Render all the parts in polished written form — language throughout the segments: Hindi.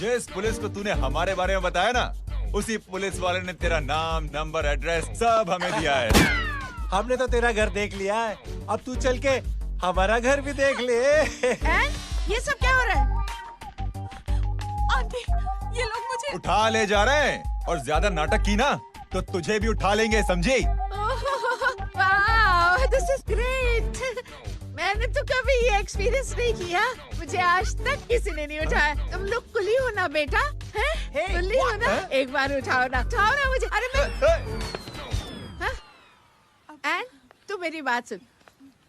जिस पुलिस को तूने हमारे बारे में बताया ना, उसी पुलिस वाले ने तेरा नाम, नंबर, एड्रेस सब हमें दिया है। हमने तो तेरा घर देख लिया है, अब तू चल के हमारा घर भी देख ले। ये सब क्या हो रहा है? आंटी, ये लोग मुझे उठा ले जा रहे हैं, और ज्यादा नाटक की ना तो तुझे भी उठा लेंगे, समझी? वाह, दिस इज ग्रेट। मैंने तो कभी ये एक्सपीरियंस नहीं किया, मुझे आज तक किसी ने नहीं उठाया। तुम लोग कुली हो ना बेटा, हैं? कुली हो ना? एक बार उठाओ ना मुझे। अरे मैं एंड तू मेरी बात सुन।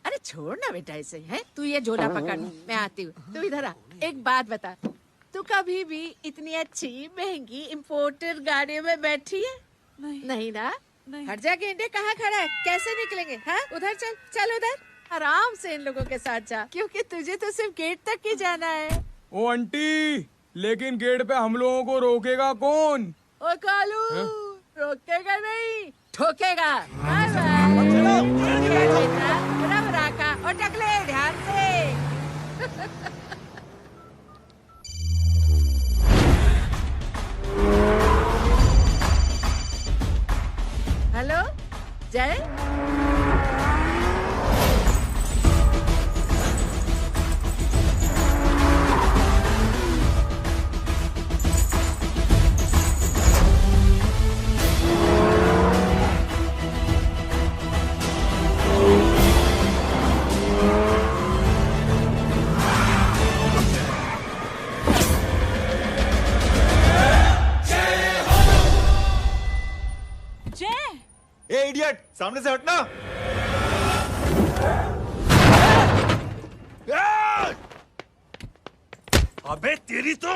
अरे छोड़ ना बेटा इसे, हैं? तू ये झोला पकड़, मैं आती हूँ। तू इधर आ, एक बात बता, तू कभी भी इतनी अच्छी महंगी इम्पोर्टेड गाड़ी में बैठी है? नहीं ना? हट जा गेंडे, कहाँ खड़ा है? कैसे निकलेंगे? हाँ, उधर चल, चल उधर, आराम से इन लोगों के साथ जा, क्योंकि तुझे तो सिर्फ गेट तक ही जाना है। ओ आंटी, लेकिन गेट पे हम लोगों को रोकेगा कौन? ओ कालू, रोकेगा नहीं, ठोकेगा। Bye bye. बेटा, रब राका और टकले, ध्यान से। हेलो जय, ए इडियट, सामने से हटना। अबे तेरी तो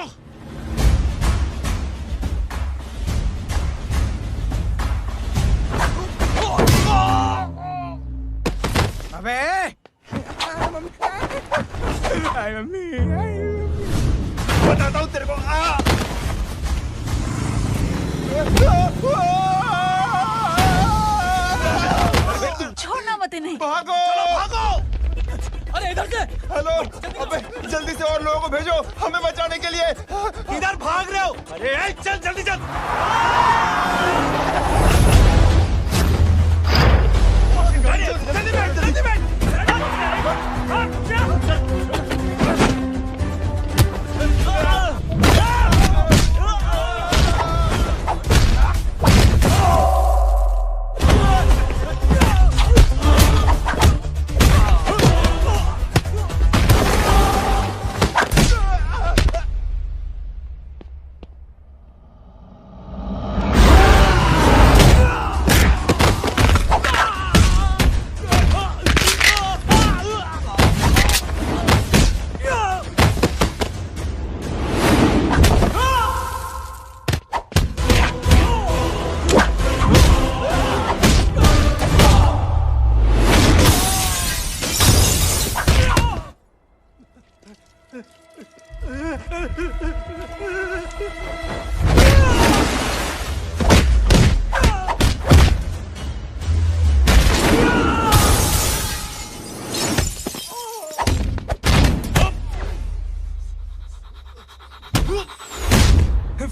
अबे आई मम्मी, बताता हूँ तेरे को। छोड़ना मत इन्हें। भागो, भागो। अरे इधर से। हेलो, अबे जल्दी से और लोगों को भेजो हमें बचाने के लिए। किधर भाग रहे हो? अरे चल जल्दी चल। जल्दी बैठ, जल्दी बैठ।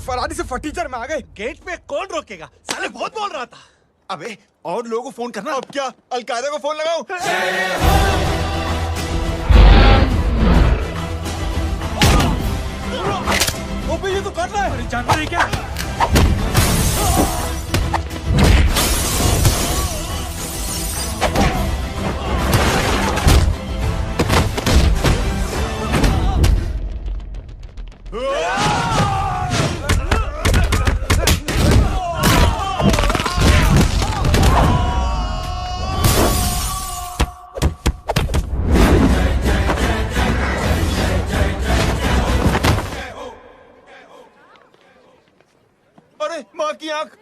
फरारी से फटीचर में आ गए। गेट पे कौन रोकेगा? साले बहुत बोल रहा था। अबे और लोगों को फोन करना। अब क्या अलकायदा को फोन लगाऊं? ओपी ये तो कर रहा है। जानता है क्या? अरे माँ की आंख।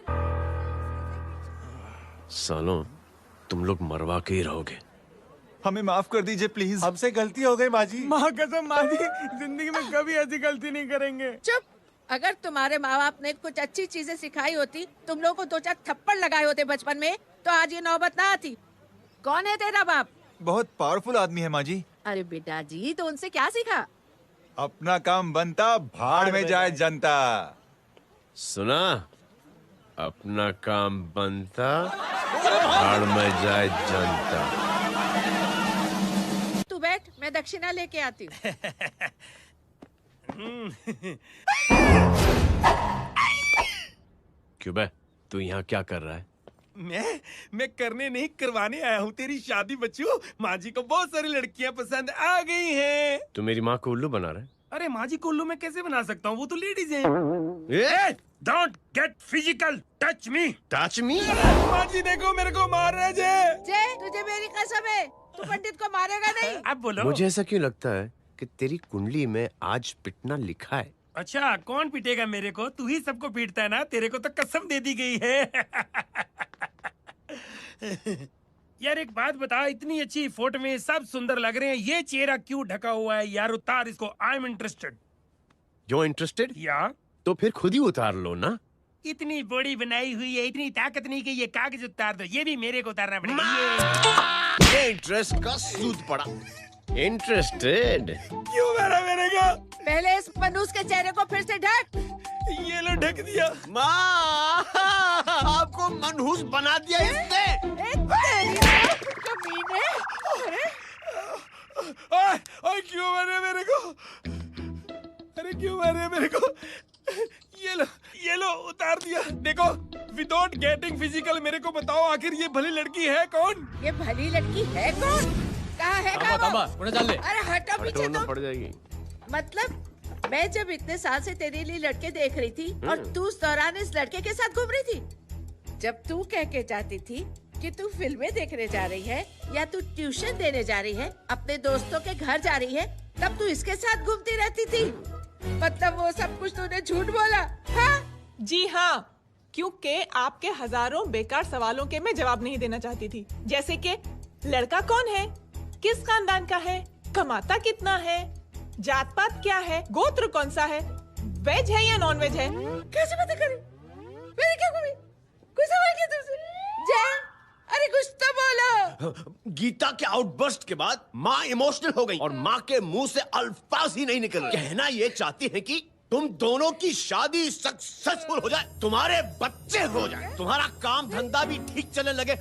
सालों, तुम लोग मरवा के ही रहोगे। हमें माफ कर दीजिए प्लीज। हमसे गलती हो गई माँ जी। माँ कसम माँ जी, जिंदगी में कभी ऐसी गलती नहीं करेंगे। चुप। अगर तुम्हारे माँ बाप ने कुछ अच्छी चीजें सिखाई होती, तुम लोगों को 2-4 थप्पड़ लगाए होते बचपन में, तो आज ये नौबत ना आती। कौन है तेरा बाप? बहुत पावरफुल आदमी है माँ जी। अरे बेटा जी, तो उनसे क्या सीखा? अपना काम बनता, भाड़ में जाए जनता। सुना? अपना काम बनता, भाड़ में जाए जनता। तू बैठ, मैं दक्षिणा लेके आती हूँ। क्यों बे? तू यहाँ क्या कर रहा है? मैं करने नहीं करवाने आया हूँ तेरी शादी बच्चू। माँ जी को बहुत सारी लड़कियाँ पसंद आ गई हैं। तू मेरी माँ को उल्लू बना रहा है? अरे माँ जी को उल्लू मैं कैसे बना सकता हूँ, वो तो लेडीज हैं। Don't get physical, touch me. Touch me? माँ जी देखो मेरे को मार रहे जय। जय, तुझे मेरी कसम है, तू पंडित को मारेगा नहीं। अब बोलो। मुझे ऐसा क्यों लगता है कि तेरी कुंडली में आज पिटना लिखा है? अच्छा, कौन पीटेगा मेरे को? तू ही सबको पीटता है ना, तेरे को तो कसम दे दी गई है। यार एक बात बता, इतनी अच्छी फोटो में सब सुंदर लग रहे हैं, ये चेहरा क्यों ढका हुआ है? यार उतार इसको, I am interested. You're interested? या तो फिर खुद ही उतार लो ना। इतनी बॉडी बनाई हुई है, इतनी ताकत नहीं कि ये कागज उतार दो, ये भी मेरे को उतारना पड़ेगा। ये इंटरेस्ट का सूद पड़ा। इंटरेस्टेड? क्यों मारा मेरे को? पहले इस मनूस के चेहरे को फिर से ढक। ये लो ढक दिया। माँ, आपको मनहूस बना दिया इसने। तेरी तो कमीने। अरे ओए क्यों मारे मेरे को? अरे क्यों मारे मेरे को? ये लो उतार दिया। देखो, विदाउट गेटिंग फिजिकल मेरे को बताओ, आखिर ये भली लड़की है कौन? ये भली लड़की है कौन? कहाँ है कहाँ वो? अरे हटो पीछे तो। पड़ जाएगी। मतलब मैं जब इतने साल से तेरे लिए लड़के देख रही थी और तू उस दौरान इस लड़के के साथ घूम रही थी। जब तू कह के जाती थी कि तू फिल्में देखने जा रही है या तू ट्यूशन देने जा रही है, अपने दोस्तों के घर जा रही है, तब तू इसके साथ घूमती रहती थी। मतलब वो सब कुछ तूने झूठ बोला? हाँ? जी हाँ, क्योंकि आपके हजारों बेकार सवालों के मैं जवाब नहीं देना चाहती थी। जैसे कि लड़का कौन है, किस खानदान का है, कमाता कितना है, जात पात क्या है, गोत्र कौन सा है, वेज है या नॉन वेज है। कैसे पता करी? मैंने क्या करी? कोई सवाल किया तुमसे? जय, अरे कुछ तो बोलो। गीता के आउटबर्स्ट के बाद माँ इमोशनल हो गई और माँ के मुंह से अल्फाज ही नहीं निकल रहे। कहना ये चाहती है कि तुम दोनों की शादी सक्सेसफुल हो जाए, तुम्हारे बच्चे हो जाए, तुम्हारा काम धंधा भी ठीक चलने लगे,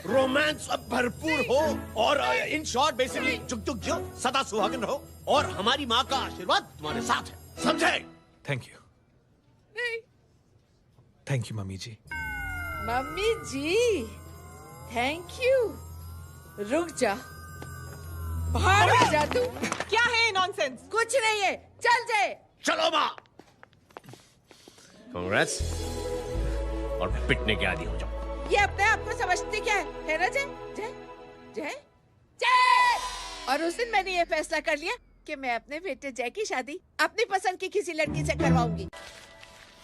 रोमांस अब भरपूर हो और इन शॉर्ट बेसिकली जुग जुग जियो, सदा सुहागन रहो और हमारी माँ का आशीर्वाद तुम्हारे साथ है। समझे? Thank you, thank you mummy ji. Mummy ji, thank you. रुक जा, भाग जा तू। क्या है नॉनसेंस? कुछ नहीं है, चल जाए। चलो माँ। कांग्रेस, और पिटने के आदी हो जाओ। ये अपने आप को समझती क्या है ना जय? जय जय जय। और उस दिन मैंने ये फैसला कर लिया कि मैं अपने बेटे जय की शादी अपनी पसंद की किसी लड़की से करवाऊंगी।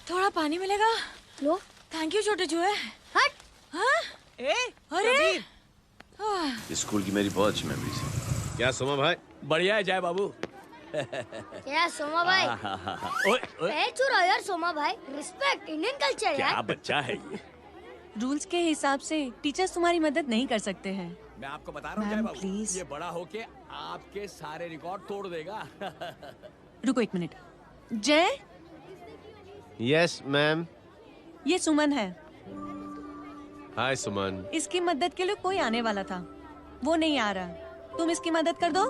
थोड़ा पानी मिलेगा? लो। थैंक यू छोटे चूहे। हट। हाँ? अरे स्कूल की मेरी बहुत अच्छी मेमोरीज है। क्या सोमा भाई? बढ़िया है जय बाबू। क्या सोमा भाई? पैर छू यार सोमा भाई, रिस्पेक्ट इंडियन कल्चर यार। क्या बच्चा है ये? रूल्स के हिसाब से टीचर्स तुम्हारी मदद नहीं कर सकते हैं। मैं आपको बता रहा हूँ जय बाबू, ये बड़ा होके आपके सारे रिकॉर्ड तोड़ देगा। रुको एक मिनट। जय। Yes ma'am. ये सुमन है। हाय सुमन। इसकी मदद के लिए कोई आने वाला था, वो नहीं आ रहा। तुम इसकी मदद कर दो।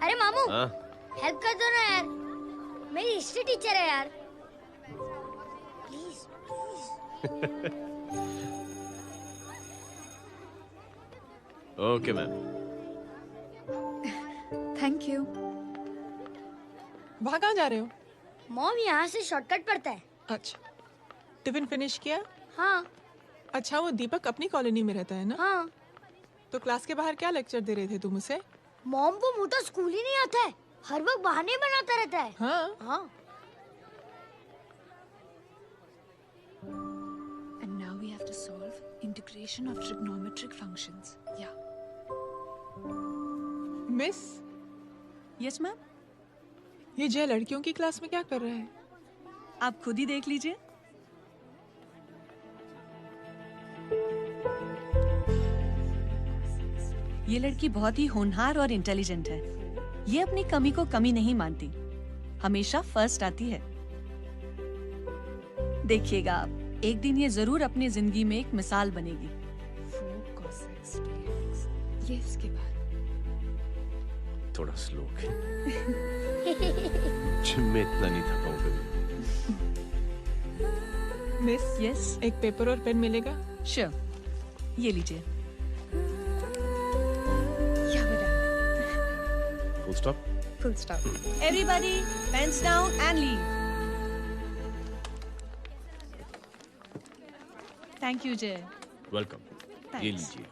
अरे मामू, हेल्प कर दो ना यार, मेरी हिस्ट्री टीचर है यार, please please. Okay ma'am. Thank you. वहाँ कहाँ जा रहे हो? मॉम यहाँ से शॉर्टकट पड़ता है। अच्छा, टिफिन फिनिश किया? हाँ। अच्छा, वो दीपक अपनी कॉलोनी में रहता है ना? हाँ। तो क्लास के बाहर क्या लेक्चर दे रहे थे तुम उसे? मॉम को मुँह तो स्कूल ही नहीं आता है, हर वक्त बहाने बनाता रहता है। हाँ हाँ। And now we have to solve integration of trigonometric functions. Yeah. Miss, Yes ma'am. ये जय लड़कियों की क्लास में क्या कर रहा है? आप खुद ही देख लीजिए। ये लड़की बहुत ही होनहार और इंटेलिजेंट है। ये अपनी कमी को कमी नहीं मानती, हमेशा फर्स्ट आती है। देखिएगा आप, एक दिन ये जरूर अपनी जिंदगी में एक मिसाल बनेगी। ये इसके बाद थोड़ा स्लो जिम में इतना नहीं था पाऊंगा। मिस, यस, एक पेपर और पेन मिलेगा? श्योर, ये लीजिए। Full stop. Full stop. Everybody pens down and leave. Thank you Jai. Welcome. ये लीजिए।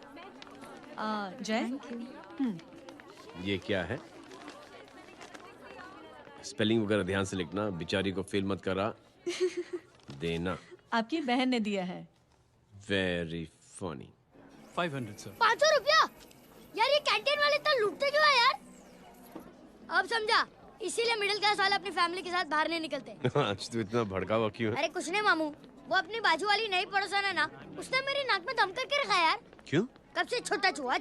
जय, ये क्या है? स्पेलिंग वगैरह ध्यान से लिखना, बेचारी को फेल मत करा देना। आपकी बहन ने दिया है। Very funny. 500 सर। 500 रुपया? यार ये कैंटीन वाले इतना लूटते क्यों है यार? अब समझा, इसीलिए मिडिल क्लास वाले अपनी फैमिली के साथ बाहर नहीं निकलते। आज तो इतना भड़का हुआ क्यों है? अरे कुछ नहीं मामू, वो अपनी बाजू वाली नई पड़ोसन है ना, उसने मेरी नाक में दम करके रखा यार। क्यों? कब से छोटा चूहा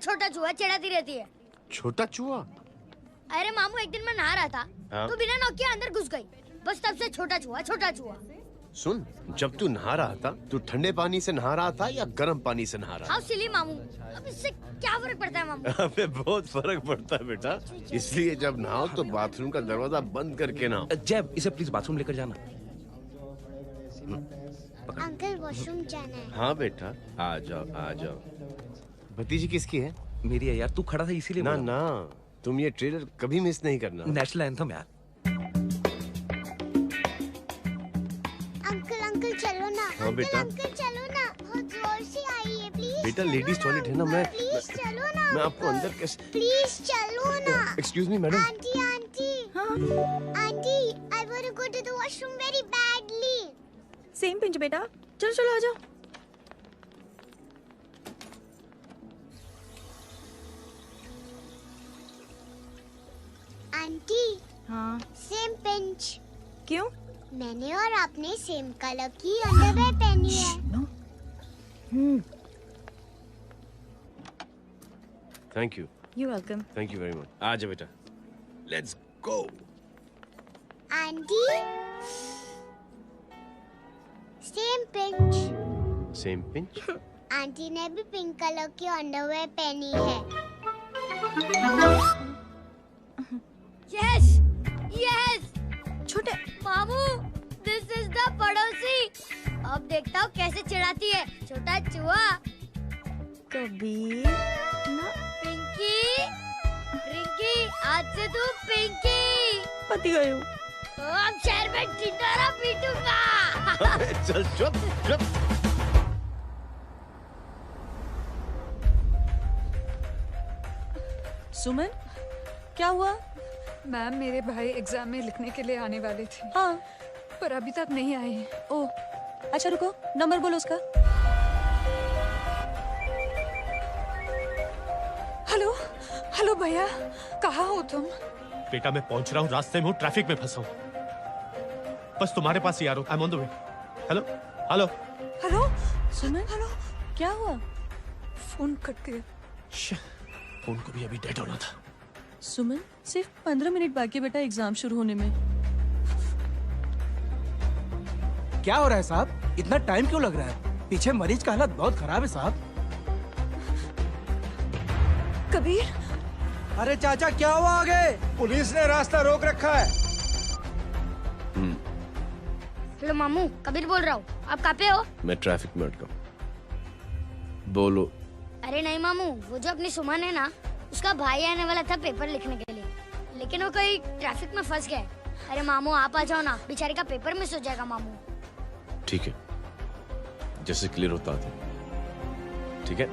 चिढ़ाती रहती है। छोटा चूहा? अरे मामू, एक दिन मैं नहा रहा था, हाँ? तो बिना नॉक के अंदर घुस गई, बस तब से छोटा चूहा। सुन, जब तू नहा रहा था, तू ठंडे पानी से नहा रहा था या गर्म पानी से नहा रहा हाउ सिली मामू, अब इससे क्या फर्क पड़ता है मामू? था? अबे बहुत फर्क पड़ता है बेटा, इसलिए जब नहाओ तो बाथरूम का दरवाजा बंद करके नहाओ। जैब, इसे प्लीज बाथरूम लेकर जाना। अंकल वॉशरूम जाना है। हाँ बेटा, आ जाओ। भतीजी किसकी है? मेरी है यार, तू खड़ा था इसीलिए ना बोला। ना, तुम ये ट्रेलर कभी मिस नहीं करना। नेशनल एंथम यार। अंकल चलो ना। हाँ बेटा। अंकल चलो ना, बहुत जोर से आई है, प्लीज। बेटा लेडीज टॉयलेट है ना, मैं चलो ना। मैं आपको अंदर कैसे? प्लीज चलो ना। Excuse me madam. Aunty I want to go to the washroom very badly. Same pinch बेटा, चलो आ जाओ। आंटी, हाँ सेम पिंच। क्यों? मैंने और आपने सेम कलर की अंडरवेयर पहनी है। Thank you. You welcome. Thank you very much. आ जाओ बेटा, let's go. Aunty, same pinch. Same pinch? Aunty ने भी पिंक कलर की अंडरवेयर पहनी है। Yes yes. छोटे मामू, दिस इज द पड़ोसी। अब देखता हूँ कैसे चिढ़ाती है, छोटा चूहा। कबीर ना। रिंकी, आज से तू पिंकी। पति गई हूँ। तो अब शहर में ढिंढोरा पीटूंगा। चल चुप। सुमन, क्या हुआ? मैम, मेरे भाई एग्जाम में लिखने के लिए आने वाले थे। हाँ, पर अभी तक नहीं आए हैं। ओह, अच्छा रुको, नंबर बोलो उसका। हेलो भैया, कहाँ हो तुम? बेटा मैं पहुंच रहा हूँ, रास्ते में हूँ, ट्रैफिक में फंसा हूँ, बस तुम्हारे पास ही आ रहा हूँ। I am on the way. Hello. Suman, hello, क्या हुआ? फोन कट गया। फोन को भी अभी डेड होना था। सुमन, सिर्फ 15 मिनट बाकी बेटा एग्जाम शुरू होने में। क्या हो रहा है साहब? इतना टाइम क्यों लग रहा है? पीछे मरीज का हालत बहुत खराब है साहब। कबीर। अरे चाचा, क्या हुआ आगे? पुलिस ने रास्ता रोक रखा है। हेलो मामू, कबीर बोल रहा हूँ। आप कहाँ पे हो? मैं ट्रैफिक में अटका हूँ। बोलो। अरे नहीं मामू, वो जो अपनी सुमन है ना, उसका भाई आने वाला था पेपर लिखने के लिए, लेकिन वो कहीं ट्रैफिक में फंस गया। अरे मामू आप आ जाओ ना, बेचारे का पेपर मिस हो जाएगा मामू। ठीक है, जैसे क्लियर होता था। ठीक है,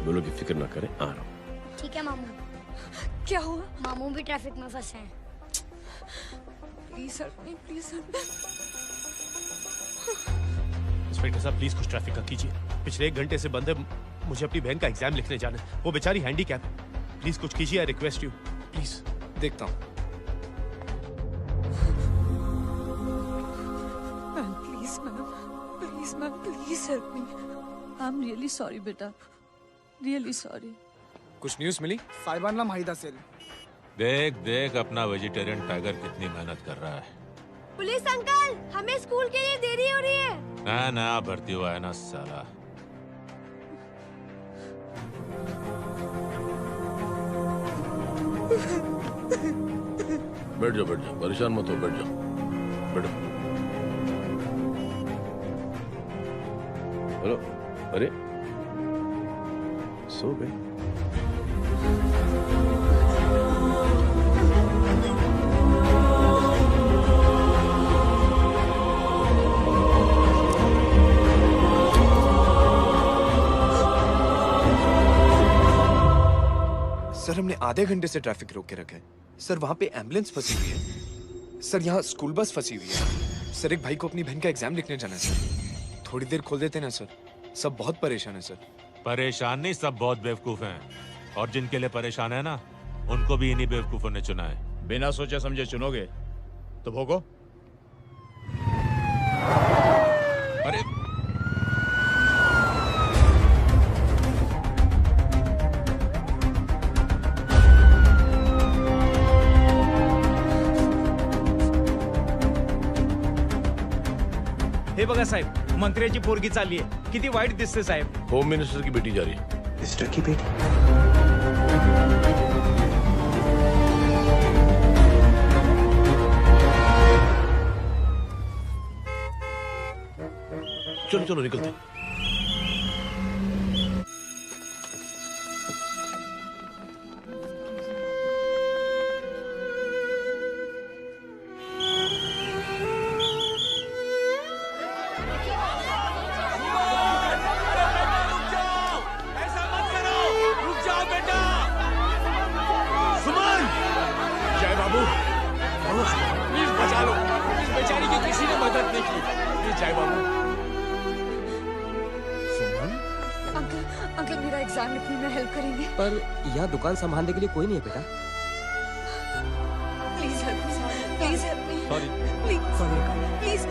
बोलो कि फिक्र ना करें, आ रहा हूँ। ठीक है मामू। क्या हुआ? मामू भी ट्रैफिक में फंसे हैं। Please help me, please help me. Inspector साहब प्लीज कुछ ट्रैफिक का कीजिए। पिछले 1 घंटे से बंद है, मुझे अपनी बहन का एग्जाम लिखने जाना है। वो बेचारी हैंडीकैप है। प्लीज कुछ कीजिए, आई रिक्वेस्ट यू प्लीज। देखता हूँ। Please ma'am, please help me. I am really sorry बेटा, रियली सॉरी। कुछ न्यूज़ मिली? साइबाना माहिदा सेल। देख देख अपना वेजिटेरियन टाइगर कितनी मेहनत कर रहा है। पुलिस अंकल, हमें स्कूल के लिए देरी हो रही है। ना भर्ती हुआ है ना साला। बैठ जाओ परेशान मत हो, बैठ जाओ बैठो। हेलो, अरे सो गए? सर हमने आधे घंटे से ट्रैफिक रोक के रखा है। सर वहाँ पे एम्बुलेंस फंसी हुई है। सर यहाँ स्कूल बस फंसी हुई है। सर एक भाई को अपनी बहन का एग्जाम लिखने जाना है सर। थोड़ी देर खोल देते ना सर। सब बहुत परेशान है सर। परेशान नहीं, सब बहुत बेवकूफ हैं। और जिनके लिए परेशान है ना, उनको भी इन्हीं बेवकूफों ने चुना है। बिना सोचे समझे चुनोगे तो भोगो। अरे हे बघा साहेब, मंत्र्याची पोरगी चालली आहे. किती वाईट दिसते साहेब. होम मिनिस्टर की बेटी जा रही है। मिनिस्टर की बेटी? चलो चलो निकलते हैं। अंकल मेरा एग्जाम लिखने में हेल्प करेंगे? पर यहाँ दुकान संभालने के लिए कोई नहीं है बेटा। Please help me, please help me. Sorry. Please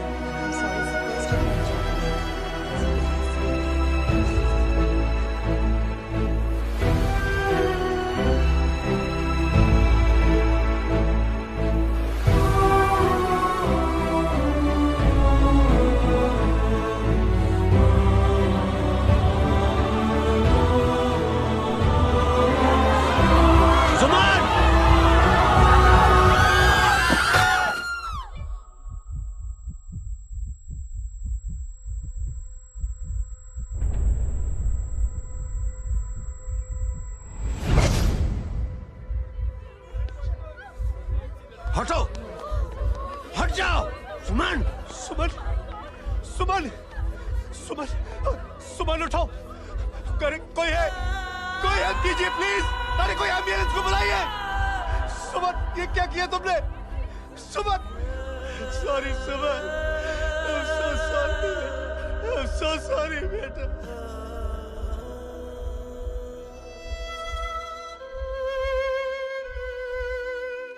हटो, हट जाओ। सुमन, सुमन, सुमन, सुमन, सुमन उठो। कोई है, कोई हेल्प कीजिए प्लीज। अरे कोई एम्बुलेंस को बुलाइए। सुमन, ये क्या किया तुमने? Suman, sorry Suman, I'm so sorry, I'm so sorry बेटा।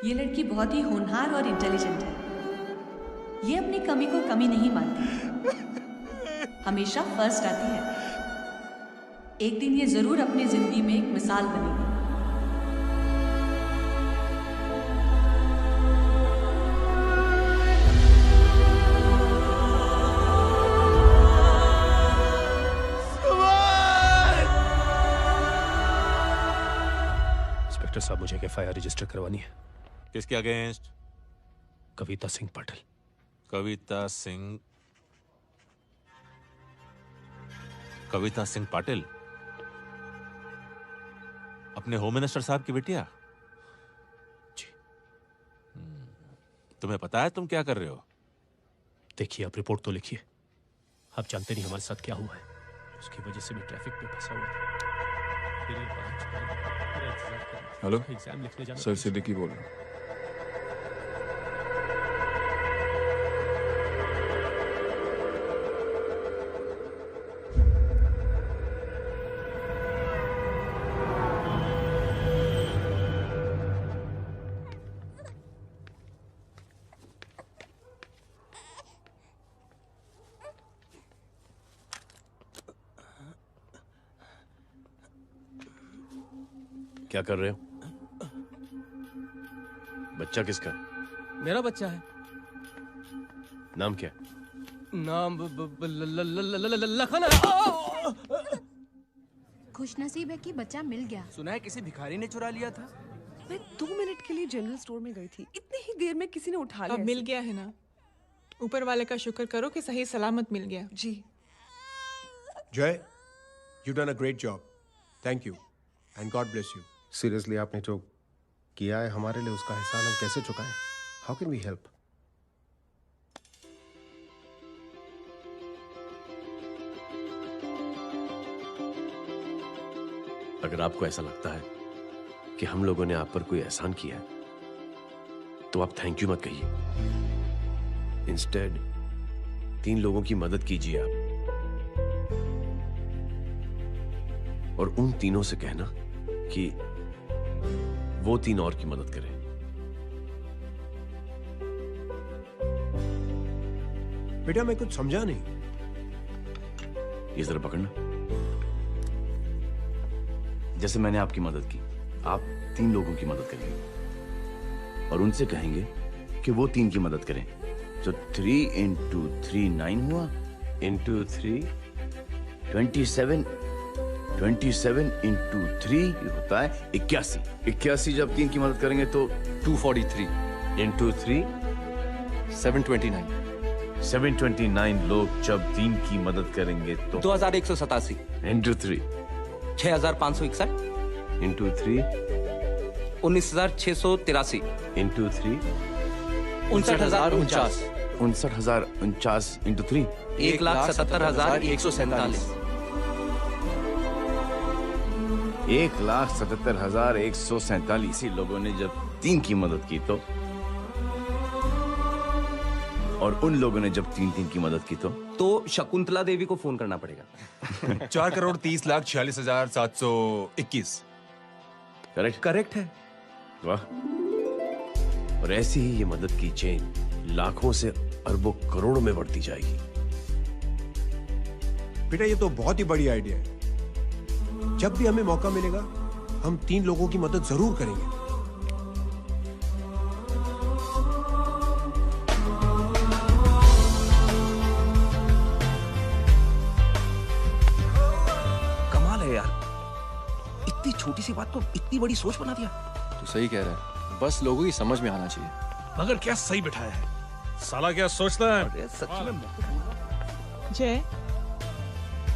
ये लड़की बहुत ही होनहार और इंटेलिजेंट है। ये अपनी कमी को कमी नहीं मानती, हमेशा फर्स्ट आती है। एक दिन ये जरूर अपनी जिंदगी में एक मिसाल बनेगी। इंस्पेक्टर साहब, मुझे एफआईआर रजिस्टर करवानी है। किसके अगेंस्ट? कविता सिंह पाटिल। कविता सिंह पाटिल अपने होम मिनिस्टर साहब की बेटिया? जी। तुम्हें पता है तुम क्या कर रहे हो? देखिए, आप रिपोर्ट तो लिखिए। आप जानते नहीं हमारे साथ क्या हुआ है। उसकी वजह से मैं ट्रैफिक में फंसा हुआ था। हेलो एग्जाम लिखने जाना। सर सिद्दीकी बोल रहा हूँ। क्या कर रहे हो? बच्चा किसका? मेरा बच्चा है। नाम क्या? नाम लखन है। खुशनसीब है कि बच्चा मिल गया। सुना है किसी भिखारी ने चुरा लिया था। मैं 2 मिनट के लिए जनरल स्टोर में गई थी, इतनी ही देर में किसी ने उठा लिया। अब मिल गया है ना, ऊपर वाले का शुक्र करो कि सही सलामत मिल गया। जी जय, you done a great job, thank you and God bless you. Seriously आपने जो किया है हमारे लिए, उसका एहसान हम कैसे चुकाएं? How can we help? अगर आपको ऐसा लगता है कि हम लोगों ने आप पर कोई एहसान किया है तो आप थैंक यू मत कहिए। इंस्टेड 3 लोगों की मदद कीजिए आप, और उन तीनों से कहना कि वो 3 और की मदद करें। बेटा मैं कुछ समझा नहीं। ये जरा पकड़ना। जैसे मैंने आपकी मदद की, आप 3 लोगों की मदद करेंगे और उनसे कहेंगे कि वो 3 की मदद करें। तो 3 into 3 9 हुआ, into 3 27, 27 into 3 होता है 81। 81 जब 3 की मदद करेंगे तो 243 into 3 729। 729 लोग जब 3 की मदद करेंगे तो 2187 into 3 6561 into 3 19683 into 3 59049 59049 into 3 1,77,147 1,77,147 लोगों ने जब 3 की मदद की तो, और उन लोगों ने जब 3 की मदद की तो शकुंतला देवी को फोन करना पड़ेगा। 4,30,46,721। करेक्ट है। वाह। और ऐसी ही ये मदद की चेन लाखों से अरबों करोड़ों में बढ़ती जाएगी। बेटा ये तो बहुत ही बड़ी आइडिया है। जब भी हमें मौका मिलेगा हम 3 लोगों की मदद जरूर करेंगे। कमाल है यार, इतनी छोटी सी बात को इतनी बड़ी सोच बना दिया। तू सही कह रहा है, बस लोगों की समझ में आना चाहिए। मगर क्या सही बिठाया है, साला क्या सोचता है। अरे सच में जय,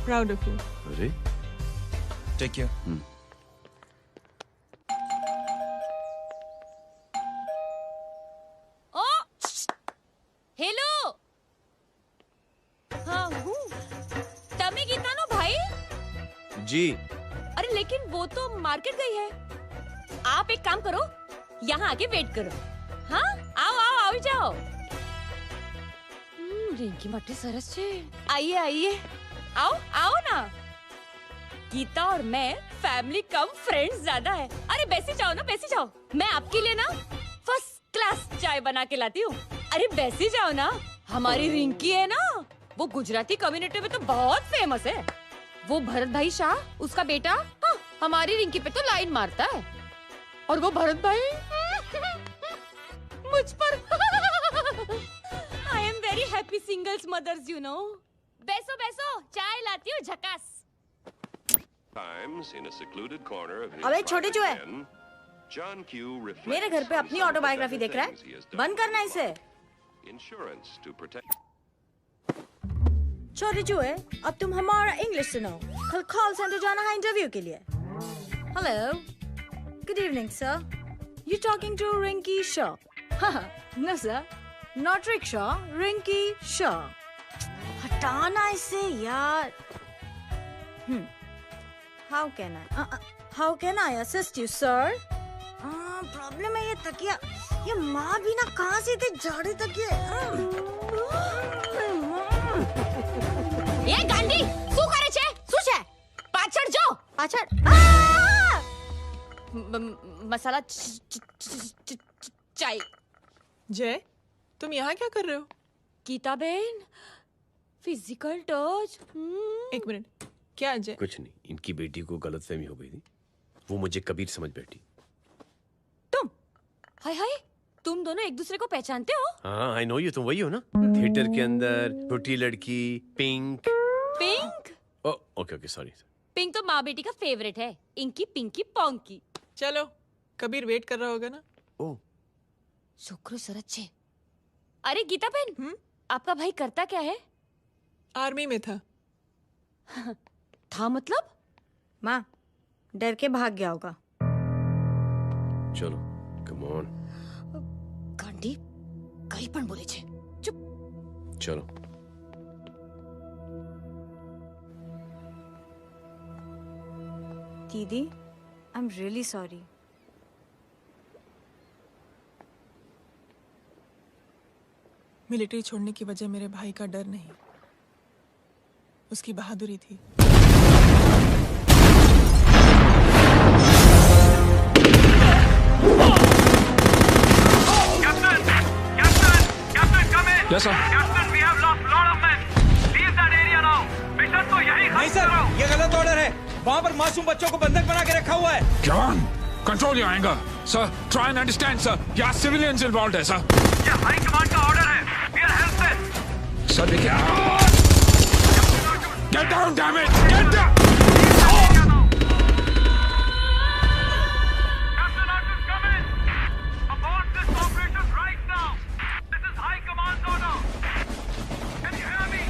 प्राउड ऑफ यू। अरे टेक केयर। ओ हेलो, हाँ हूँ। तमे गीता नो भाई। जी। अरे लेकिन वो तो मार्केट गई है। आप एक काम करो, यहाँ आके वेट करो। हाँ आओ आओ आओ जाओ। रिंकी मटे सरस छे। आइए आइए, आओ आओ ना। गीता और मैं फैमिली कम फ्रेंड्स ज्यादा है। अरे बैसी जाओ ना, बैसी जाओ। मैं आपके लिए ना फर्स्ट क्लास चाय बना के लाती हूँ। अरे बैसी जाओ ना। हमारी रिंकी है ना, वो गुजराती कम्युनिटी में तो बहुत फेमस है। वो भरत भाई शाह, उसका बेटा, हाँ, हमारी रिंकी पे तो लाइन मारता है। और वो भरत भाई मुझ पर I am very happy singles mothers you know. बैसो बैसो, चाय लाती हूँ झकास। अबे छोटे जो है, मेरे घर पे अपनी ऑटोबायोग्राफी देख रहा है, बंद करना इसे। छोटे जो है, अब तुम हमारा इंग्लिश सुनो। कल कॉल सेंटर जाना है इंटरव्यू के लिए। Hello, good evening sir, you talking to Rinki Shaw? No sir, not rickshaw, Rinki Shaw. हटाना इसे यार। How can I assist you, sir? Problem है ये तकिया, ये माँ भी ना कहाँ से थे झाड़े तकिए। ये गांडी, શું કરે છે? શું છે? પાછળ જો, પાછળ। मसाला चाय। जय, तुम यहाँ क्या कर रहे हो? गीता बहन, फिजिकल टच। एक मिनट, क्या जय? कुछ नहीं, इनकी बेटी को गलतफहमी हो गई थी वो मुझे कबीर समझ बैठी। हाय हाय, तुम दोनों एक दूसरे को पहचानते हो? हाँ, आई नो यू, तुम वही हो ना? थिएटर के अंदर छोटी लड़की pink. Pink? Okay okay, sorry. Pink तो माँ बेटी का फेवरेट है, इंकी पिंकी पोंकी। चलो, कबीर वेट कर रहा होगा ना? ओ, शुक्र सरच्चे। अरे गीता बहन, आपका भाई करता क्या है? आर्मी में था। था मतलब? माँ, डर के भाग गया होगा। चलो, कम ऑन। गांडी, कहीं पण बोले छे। चुप। चलो। दीदी, I am really sorry. Military छोड़ने की वजह मेरे भाई का डर नहीं, उसकी बहादुरी थी। Yes, sir. Captain, we have lost lot of men. Leave that area now. Mission तो यही नहीं सर, ये गलत ऑर्डर है। वहाँ पर मासूम बच्चों को बंधक बना के रखा हुआ है। John, control your anger. Sir, try and understand, sir. यहाँ civilians involved है, sir. ये हाई कमांड का ऑर्डर है। We are helpless. Sir, देखिए। Get down, damn it! Get down! Captain Arthur, come in. Abort this operation right now. This is high command order. Can you hear me?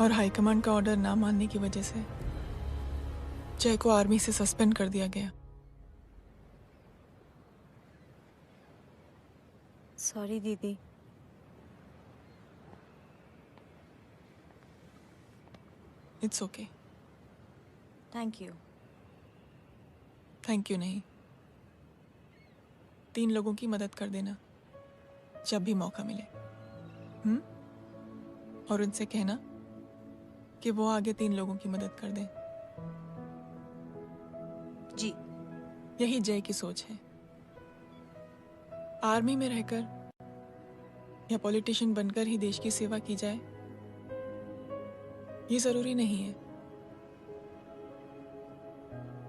और हाईकमांड का ऑर्डर ना मानने की वजह से जय को आर्मी से सस्पेंड कर दिया गया। सॉरी दीदी। It's okay. Thank you. Thank you नहीं, 3 लोगों की मदद कर देना जब भी मौका मिले। और उनसे कहना कि वो आगे 3 लोगों की मदद कर दें। जी। यही जय की सोच है। आर्मी में रहकर या पॉलिटिशियन बनकर ही देश की सेवा की जाए, ये जरूरी नहीं है।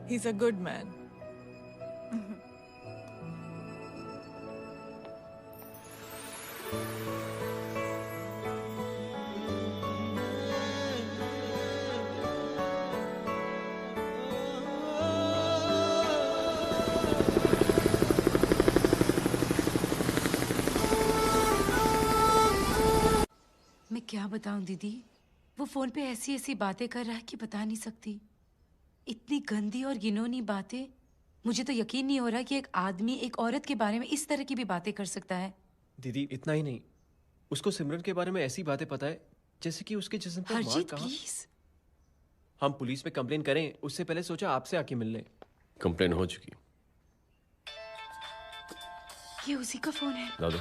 He is a good man. मैं क्या बताऊं दीदी, वो फोन पे ऐसी ऐसी बातें कर रहा है कि बता नहीं सकती। इतनी गंदी और घिनौनी बातें मुझे तो यकीन नहीं हो रहा कि एक आदमी एक औरत के बारे में इस तरह की भी बातें कर सकता है। दीदी इतना ही नहीं, उसको सिमरन के बारे में ऐसी बातें पता है जैसे कि उसके जिस्म पर मार हरजीत कहाँ। प्लीज। हम पुलिस में कंप्लेन करें उससे पहले सोचा आपसे आके मिल लें। कंप्लेन हो चुकी। ये उसी का फोन है। ला दो।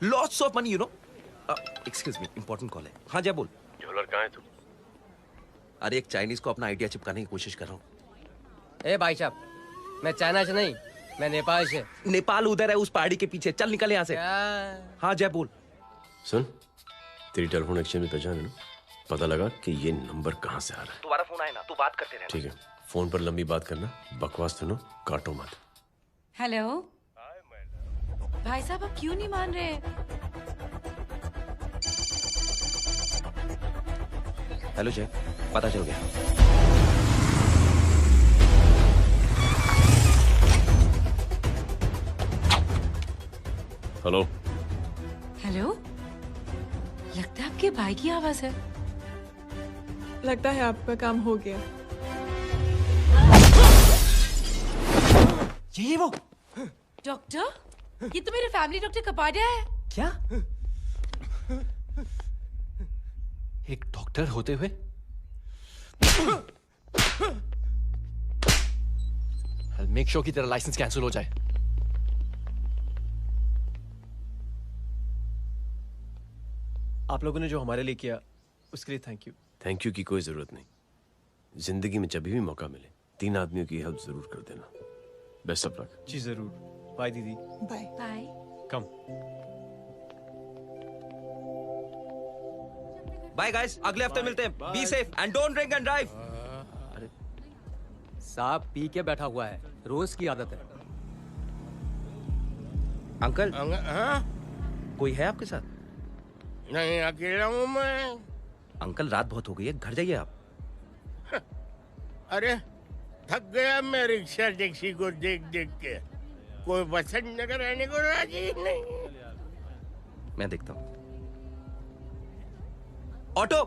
Lots of money you know. Excuse me, important call है। हाँ जय बोल। ज्वेलर कहाँ है तू? अरे एक चाइनीज को अपना आइडिया चिपकाने की कोशिश कर रहा हूँ। ए भाई साहब, मैं चाइना से नहीं, मैं नेपाल से। नेपाल उधर है उस पहाड़ी के पीछे, चल निकल यहाँ से। हाँ जय बोल। सुन, तेरी टेलीफोन एक्सचेंज में पहचान है ना? पता लगा कि ये नंबर कहाँ से आ रहा है। दोबारा फोन आए ना तू बात करते रहना। ठीक है, फोन पर लंबी बात करना, बकवास सुनो, काटो मत। हेलो भाई साहब, आप क्यों नहीं मान रहे? हेलो जय, पता चल गया। हेलो हेलो, लगता है आपके भाई की आवाज है। लगता है आपका काम हो गया। ये वो डॉक्टर, ये तो मेरे फैमिली डॉक्टर कपाडिया है। क्या? एक डॉक्टर होते हुए मेक श्योर कि तेरा लाइसेंस कैंसिल हो जाए। आप लोगों ने जो हमारे लिए किया उसके लिए थैंक यू। थैंक यू की कोई जरूरत नहीं। जिंदगी में जब भी मौका मिले 3 आदमियों की हेल्प जरूर कर देना। Best of luck. जी जरूर। बाय दीदी। Bye bye. Come. Bye guys, अगले हफ्ते मिलते हैं। Be safe and don't drink and drive. अरे साहब पी के बैठा हुआ है, रोज की आदत है। अंकल हाँ? कोई है आपके साथ? नहीं, अकेला हूँ मैं। अंकल रात बहुत हो गई है, घर जाइए आप। अरे थक गया मैं रिक्शा टैक्सी को देख देख के। कोई पसंद नगर रहने को राजी नहीं। मैं देखता हूँ। ऑटो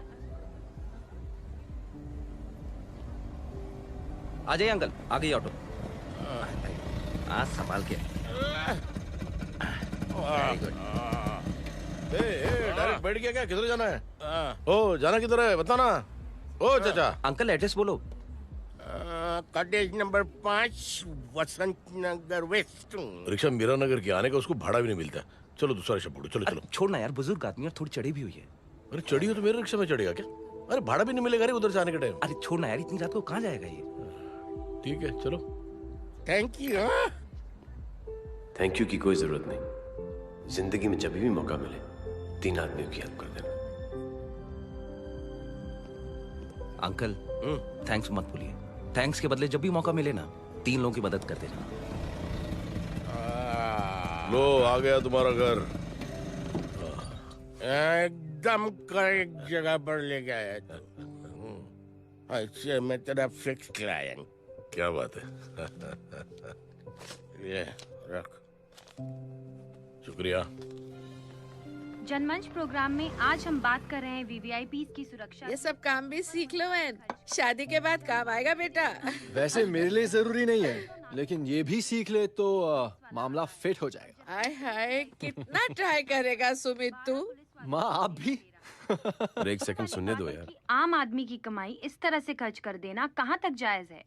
आ जाइए अंकल, आ गई ऑटो। आज संभाल के। Very good. डायरेक्ट बैठ गया क्या? किधर जाना है? ओ जाना किधर है बताना। ओ चाचा। अंकल एड्रेस बोलो। कॉटेज नंबर 5 वसंत नगर वेस्ट। रिक्शा मीरा नगर की आने का उसको भाड़ा भी नहीं मिलता। चलो दूसरा रिक्शा पकड़ो। चलो चलो। छोड़ना यार, बुजुर्ग आदमी और थोड़ी चढ़ी भी हुई है। अरे चढ़ी हो तो मेरे रिक्शा में चढ़ेगा क्या? अरे भाड़ा भी नहीं मिलेगा रे उधर से आने के टाइम। अरे छोड़ना यार, इतनी रात को कहाँ जाएगा ये? ठीक है चलो। Thank you. थैंक यू की कोई जरूरत नहीं। जिंदगी में जब भी मौका मिले 3 आदमियों की हेल्प कर देना। अंकल थैंक्स मत भूलिए। थैंक्स के बदले जब भी मौका मिले ना 3 लोगों की मदद कर देना। लो आ गया तुम्हारा घर। एकदम करेक्ट जगह पर ले गया तू। अच्छा मैं तेरा फिक्स क्लाइंट। क्या बात है। ये रख। शुक्रिया। जनमंच प्रोग्राम में आज हम बात कर रहे हैं वीवीआईपीज़ की सुरक्षा। ये सब काम भी सीख लो मैन, शादी के बाद काम आएगा बेटा। वैसे मेरे लिए जरूरी नहीं है, लेकिन ये भी सीख ले तो मामला फिट हो जाएगा। हाय हाय कितना ट्राई करेगा सुमित तू। माँ आप भी। और एक सेकंड सुनने दो यार। आम आदमी की कमाई इस तरह से खर्च कर देना कहाँ तक जायज है?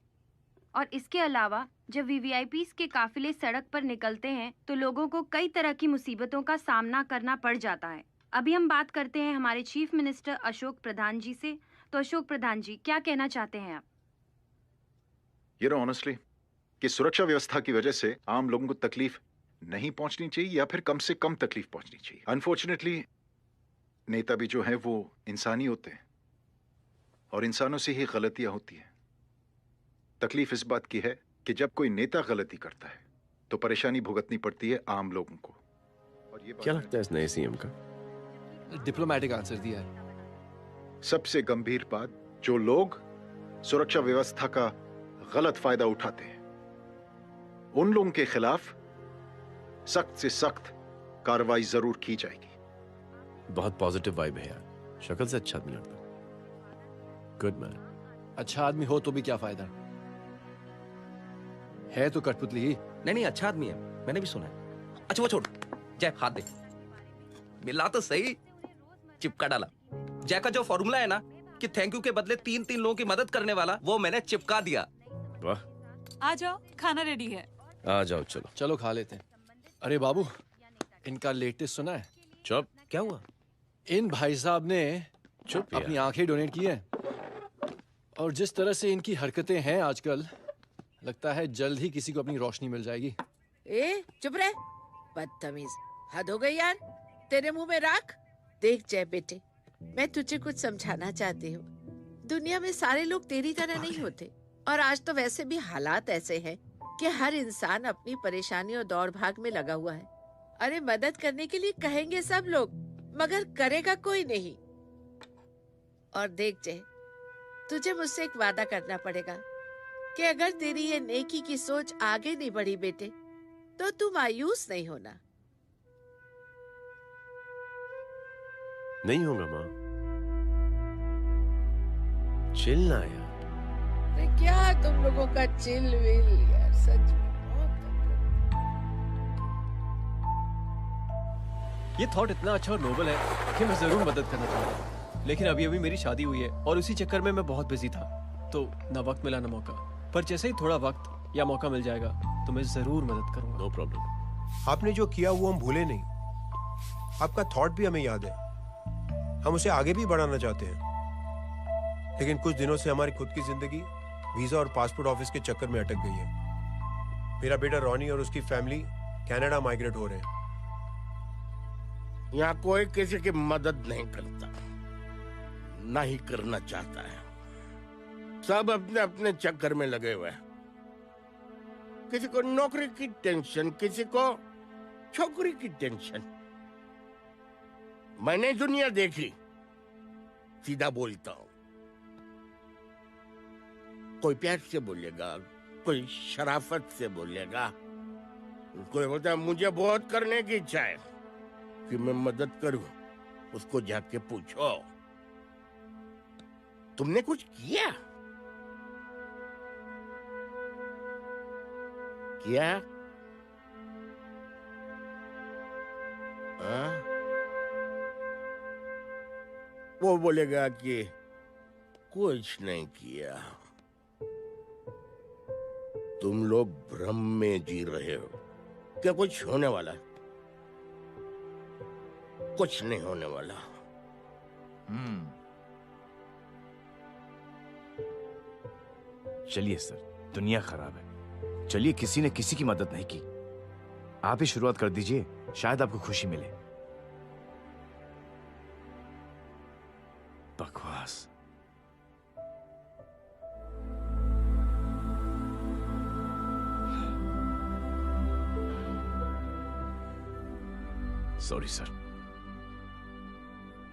और इसके अलावा जब वीवीआईपीज़ के काफिले सड़क पर निकलते हैं तो लोगों को कई तरह की मुसीबतों का सामना करना पड़ जाता है। अभी हम बात करते हैं हमारे चीफ मिनिस्टर अशोक प्रधान जी से। तो अशोक प्रधान जी, क्या कहना चाहते हैं आप? ये ऑनेस्टली कि सुरक्षा व्यवस्था की वजह से आम लोगों को तकलीफ नहीं पहुंचनी चाहिए या फिर कम से कम तकलीफ पहुंचनी चाहिए। अनफॉर्चुनेटली नेता भी जो है वो इंसानी होते हैं और इंसानों से ही गलतियां होती हैं। तकलीफ इस बात की है कि जब कोई नेता गलती करता है तो परेशानी भुगतनी पड़ती है आम लोगों को। और ये क्या लगता है इस नए सीएम का? डिप्लोमेटिक आंसर दिया है। सबसे गंभीर बात, जो लोग सुरक्षा व्यवस्था का गलत फायदा उठाते हैं उन लोगों के खिलाफ सख्त से सख्त कार्रवाई जरूर की जाएगी। बहुत पॉजिटिव वाइब है यार। शक्ल से अच्छा आदमी लगता है। Good man. अच्छा आदमी हो तो भी क्या फायदा, है तो कठपुतली ही। नहीं, अच्छा आदमी है, मैंने भी सुना है। अच्छा वो छोड़, जय हाथ दे। मिला तो सही, चिपका डाला। जय का जो फॉर्मूला है ना कि थैंक यू के बदले 3 लोगों की मदद करने वाला, वो मैंने चिपका दिया। वाह, आ जाओ, खाना रेडी है। आ जाओ, चलो चलो खा लेते हैं। अरे बाबू, इनका लेटेस्ट सुना है? चुप। क्या हुआ? इन भाई साहब ने चुप अपनी आंखें डोनेट की है, और जिस तरह से इनकी हरकतें हैं आजकल, लगता है जल्द ही किसी को अपनी रोशनी मिल जाएगी। ए चुप रहे, बदतमीज, हद हो गई यार। तेरे मुंह में राख। देख जय बेटे, मैं तुझे कुछ समझाना चाहती हूँ। दुनिया में सारे लोग तेरी तरह नहीं होते, और आज तो वैसे भी हालात ऐसे हैं कि हर इंसान अपनी परेशानी और दौड़ भाग में लगा हुआ है। अरे मदद करने के लिए कहेंगे सब लोग, मगर करेगा कोई नहीं। और देख जय, तुझे मुझसे एक वादा करना पड़ेगा कि अगर तेरी ये नेकी की सोच आगे नहीं बढ़ी बेटे, तो तू मायूस नहीं होना। नहीं होगा माँ, चिल ना यार। अरे क्या तुम लोगों का चिल विल यार, सच में ये थॉट इतना अच्छा और नोबल है कि मैं जरूर मदद करना चाहूंगा, लेकिन अभी अभी मेरी शादी हुई है और उसी चक्कर में मैं बहुत बिजी था, तो ना वक्त मिला ना मौका। पर जैसे ही थोड़ा वक्त या मौका मिल जाएगा तो मैं जरूर मदद करूंगा। No problem. आपने जो किया वो हम भूले नहीं, आपका थॉट भी हमें याद है, हम उसे आगे भी बढ़ाना चाहते हैं। लेकिन कुछ दिनों से हमारी खुद की जिंदगी वीजा और पासपोर्ट ऑफिस के चक्कर में अटक गई है। मेरा बेटा रॉनी और उसकी फैमिली कनाडा माइग्रेट हो रहे हैं। यहाँ कोई किसी की मदद नहीं करता, ना ही करना चाहता है। सब अपने अपने चक्कर में लगे हुए हैं। किसी को नौकरी की टेंशन, किसी को छोकरी की टेंशन। मैंने दुनिया देखी, सीधा बोलता हूं। कोई प्यार से बोलेगा, कोई शराफत से बोलेगा, कोई बोलता है मुझे बहुत करने की इच्छा है कि मैं मदद करूं। उसको जाके पूछो, तुमने कुछ किया? किया? हाँ? वो बोलेगा कि कुछ नहीं किया। तुम लोग भ्रम में जी रहे हो। क्या कुछ होने वाला? कुछ नहीं होने वाला। चलिए सर, दुनिया खराब है, चलिए किसी ने किसी की मदद नहीं की, आप ही शुरुआत कर दीजिए, शायद आपको खुशी मिले। बकवास। सॉरी सर,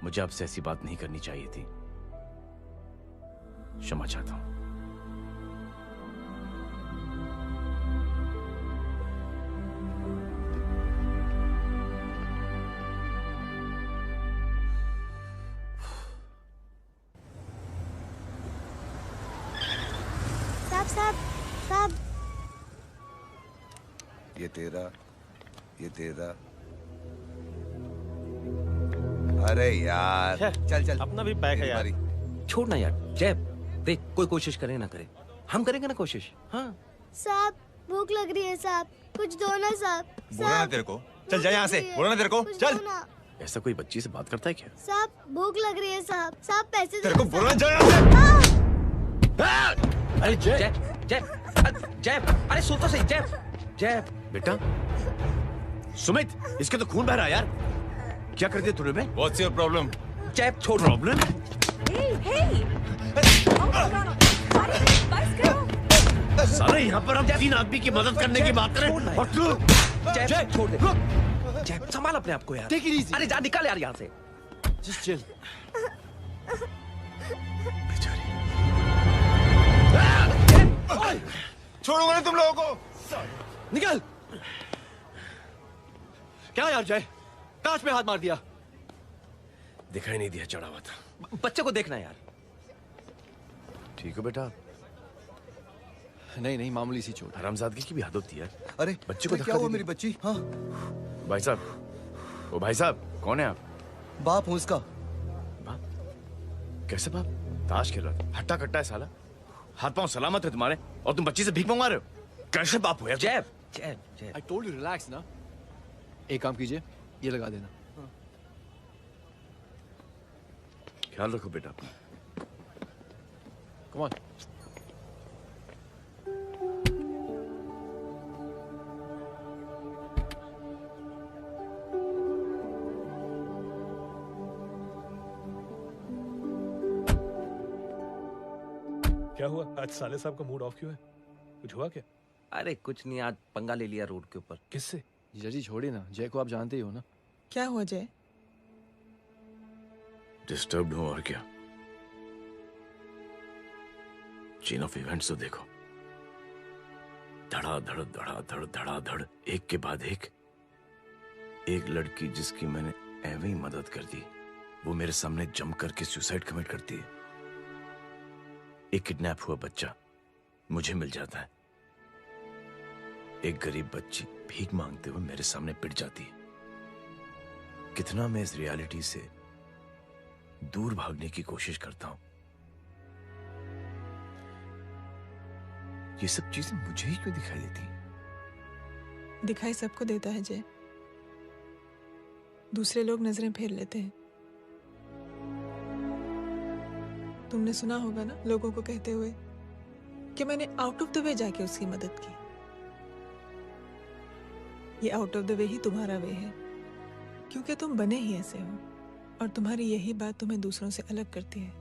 मुझे आपसे ऐसी बात नहीं करनी चाहिए थी, क्षमा चाहता हूं। साहब, ये तेरा। अरे यार, चल अपना भी पैक है यार। छोड़ ना यार, जय देख, कोई कोशिश करे ना करे, हम करेंगे ना कोशिश। हाँ साहब, भूख लग रही है साहब, कुछ दो ना साहब। बोला ना तेरे को, चल जा यहाँ से, बोला ना तेरे को, चल। ऐसा कोई बच्ची से बात करता है क्या? साहब भूख लग रही है साहब, साहब पैसे तेरे को बोला जा यहाँ से। अरे जय जय जय, अरे सुन तो सही जय। बेटा सुमित, इसके तो खून बह रहा है यार, क्या कर दिया तूने बे? What's your problem? जय छोड़। प्रॉब्लम? सारे यहाँ पर हम 3 आदमी की मदद करने की बात करें और तू जय छोड़ दे। जय संभाल अपने आप को यार। Take it easy. अरे जा, निकल यार यहाँ से। Just chill. छोड़ूंगा नहीं तुम लोगों को। निकल। क्या यार जय, कांच पे हाथ मार दिया। दिखाई नहीं दिया, चढ़ा हुआ था। बच्चे को देखना यार। ठीक हो बेटा? नहीं नहीं, मामूली सी चोट। हरामजादगी की भी हद होती है। अरे बच्चे को क्या धक्का हुआ दे मेरी दिया। बच्ची? हाँ भाई साहब, ओ भाई साहब, कौन है आप? बाप हूँ इसका। कैसे बाप? ताश खेल रहा, हट्टा कट्टा है साला। हाथ पांव सलामत है तुम्हारे और तुम बच्ची से भीख मंगवा रहे हो? कैसे बाप हो यार? जैब जैब जैब। I told you relax ना। एक काम कीजिए, ये लगा देना। ख्याल रखो बेटा अपना। Come on। क्या हुआ आज? साले साहब का मूड ऑफ क्यों है? कुछ हुआ क्या? अरे कुछ नहीं, आज पंगा ले लिया रोड के ऊपर। किससे? जीजा जी छोड़िए ना, जय को आप जानते ही हो ना। क्या हुआ जय? डिस्टर्ब्ड हूं और क्या। चेन ऑफ इवेंट्स तो देखो, धड़ाधड़ धड़ाधड़ धड़ाधड़, एक के बाद एक लड़की जिसकी मैंने एवं ही मदद कर दी, वो मेरे सामने जम करके सुसाइड कमिट करती है। एक किडनैप हुआ बच्चा मुझे मिल जाता है। एक गरीब बच्ची भीख मांगते हुए मेरे सामने पिट जाती है। कितना मैं इस रियलिटी से दूर भागने की कोशिश करता हूं। ये सब चीजें मुझे ही क्यों दिखाई देती? दिखाई सबको देता है जय, दूसरे लोग नजरें फेर लेते हैं। तुमने सुना होगा ना लोगों को कहते हुए कि मैंने आउट ऑफ द वे जाके उसकी मदद की। ये आउट ऑफ द वे ही तुम्हारा वे है, क्योंकि तुम बने ही ऐसे हो और तुम्हारी यही बात तुम्हें दूसरों से अलग करती है।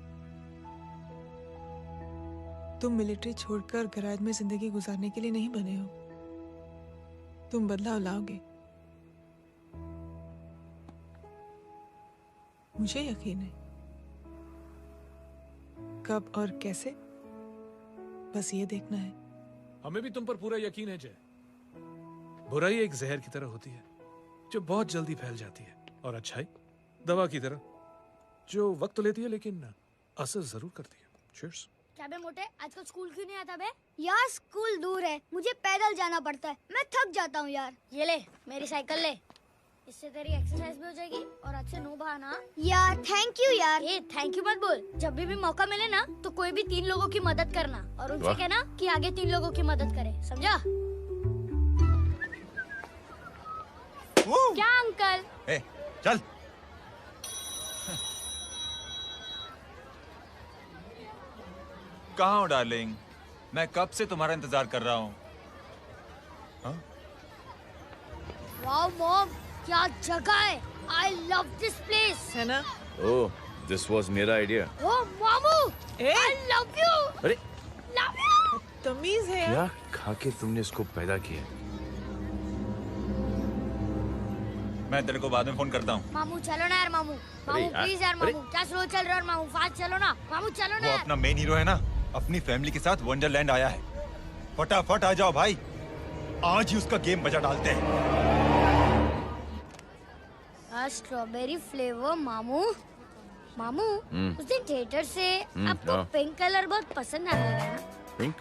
तुम मिलिट्री छोड़कर गैराज में जिंदगी गुजारने के लिए नहीं बने हो। तुम बदलाव लाओगे, मुझे यकीन है। कब और कैसे, बस ये देखना है। हमें भी तुम पर पूरा यकीन है जय। बुराई एक जहर की तरह होती है जो बहुत जल्दी फैल जाती है, और अच्छाई दवा की तरह जो वक्त लेती है लेकिन असर जरूर करती है। चीयर्स। क्या बे मोटे, आजकल स्कूल क्यों नहीं आता बे? यार स्कूल दूर है, मुझे पैदल जाना पड़ता है, मैं थक जाता हूँ यार। ये ले मेरी साइकिल ले, इससे तेरी एक्सरसाइज भी हो जाएगी और आज से नो बहाना। यार थैंक यू यार। ये थैंक यू मत बोल, जब भी मौका मिले ना तो कोई भी 3 लोगों की मदद करना और उनसे कहना कि आगे 3 लोगों की मदद करे, समझा? क्या अंकल? ए, चल। कहाँ हो डार्लिंग? मैं कब से तुम्हारा इंतजार कर रहा हूँ। वाओ मॉम, क्या जगह है। I love this place. है ना? ओह, दिस वाज मेरा आइडिया। ओह मामू, I love you. अरे Love you. तमीज है। क्या खा के तुमने इसको पैदा किया? मैं तेरे को बाद में फोन करता हूँ। मामू चलो ना यार, मामू मामू प्लीज यार, मामू क्या स्लो चल रहे हो मामू, फास्ट चलो ना मामू, चलो ना। वो अपना मेन हीरो है ना, अपनी फैमिली के साथ वंडरलैंड आया है। फटाफट आ जाओ भाई, आज ही उसका गेम बजा डालते हैं। स्ट्रॉबेरी फ्लेवर मामू। मामू उस दिन थिएटर से आपको हाँ। पिंक कलर बहुत पसंद आने लगा ना? पिंक?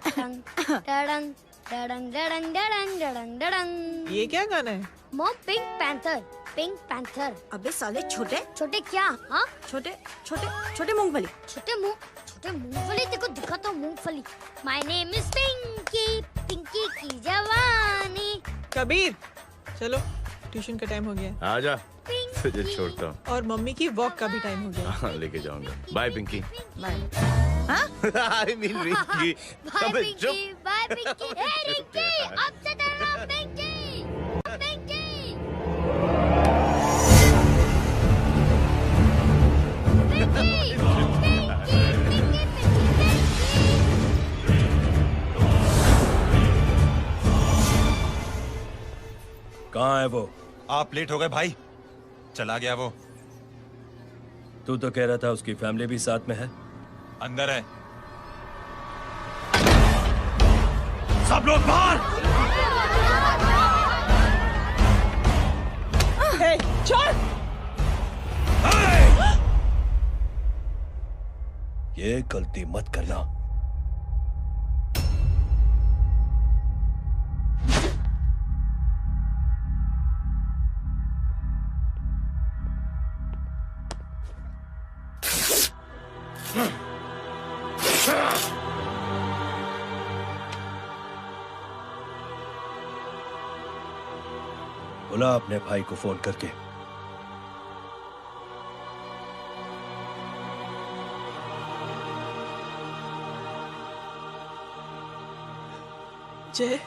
डडंग डडंग डडंग डडंग डडंग डडंग। ये क्या गाना है? Mom pink panther, pink panther. अबे साले छोटे छोटे क्या? हाँ छोटे छोटे छोटे मूंगफली। छोटे मूंगफली, देखो दिखाता हूँ मूंगफली। My name is Pinky, Pinky की जवानी। कबीर चलो, ट्यूशन का टाइम हो गया। आजा, तुझे छोड़ता हूँ। और मम्मी की वॉक का भी टाइम हो गया। हाँ, लेके जाऊंगा। Bye Pinky. Bye. I mean Rinky. Bye Pinky, bye Pinky. Hey Rinky, अब से तेरा नाम पिंकी, पिंकी। पिंकी, पिंकी, पिंकी, पिंकी। कहाँ है वो? आप लेट हो गए भाई, चला गया वो। तू तो कह रहा था उसकी फैमिली भी साथ में है। अंदर है। सब लोग बाहर। छोड़। ये गलती मत करना। बुला अपने भाई को फोन करके। जय,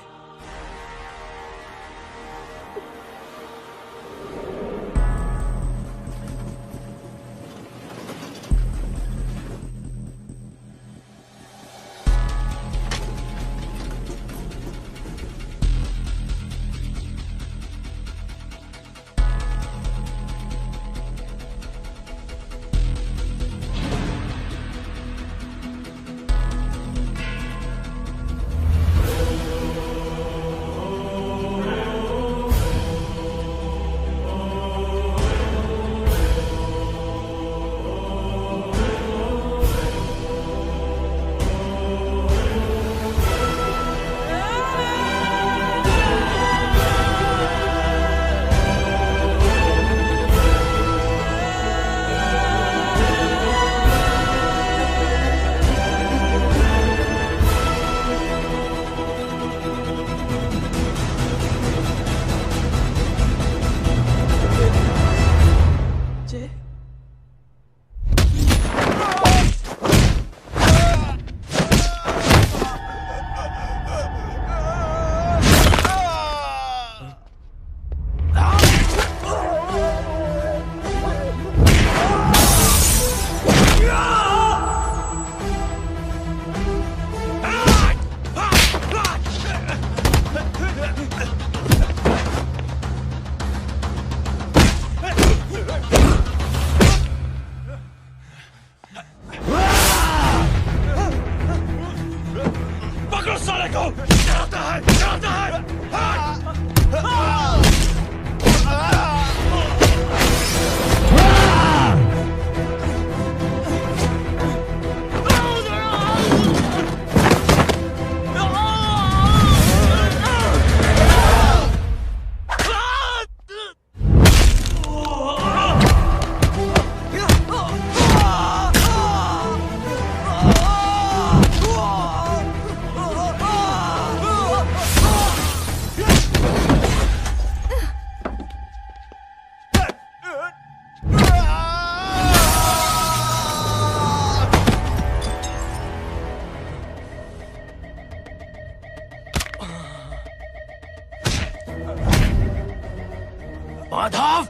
माधव,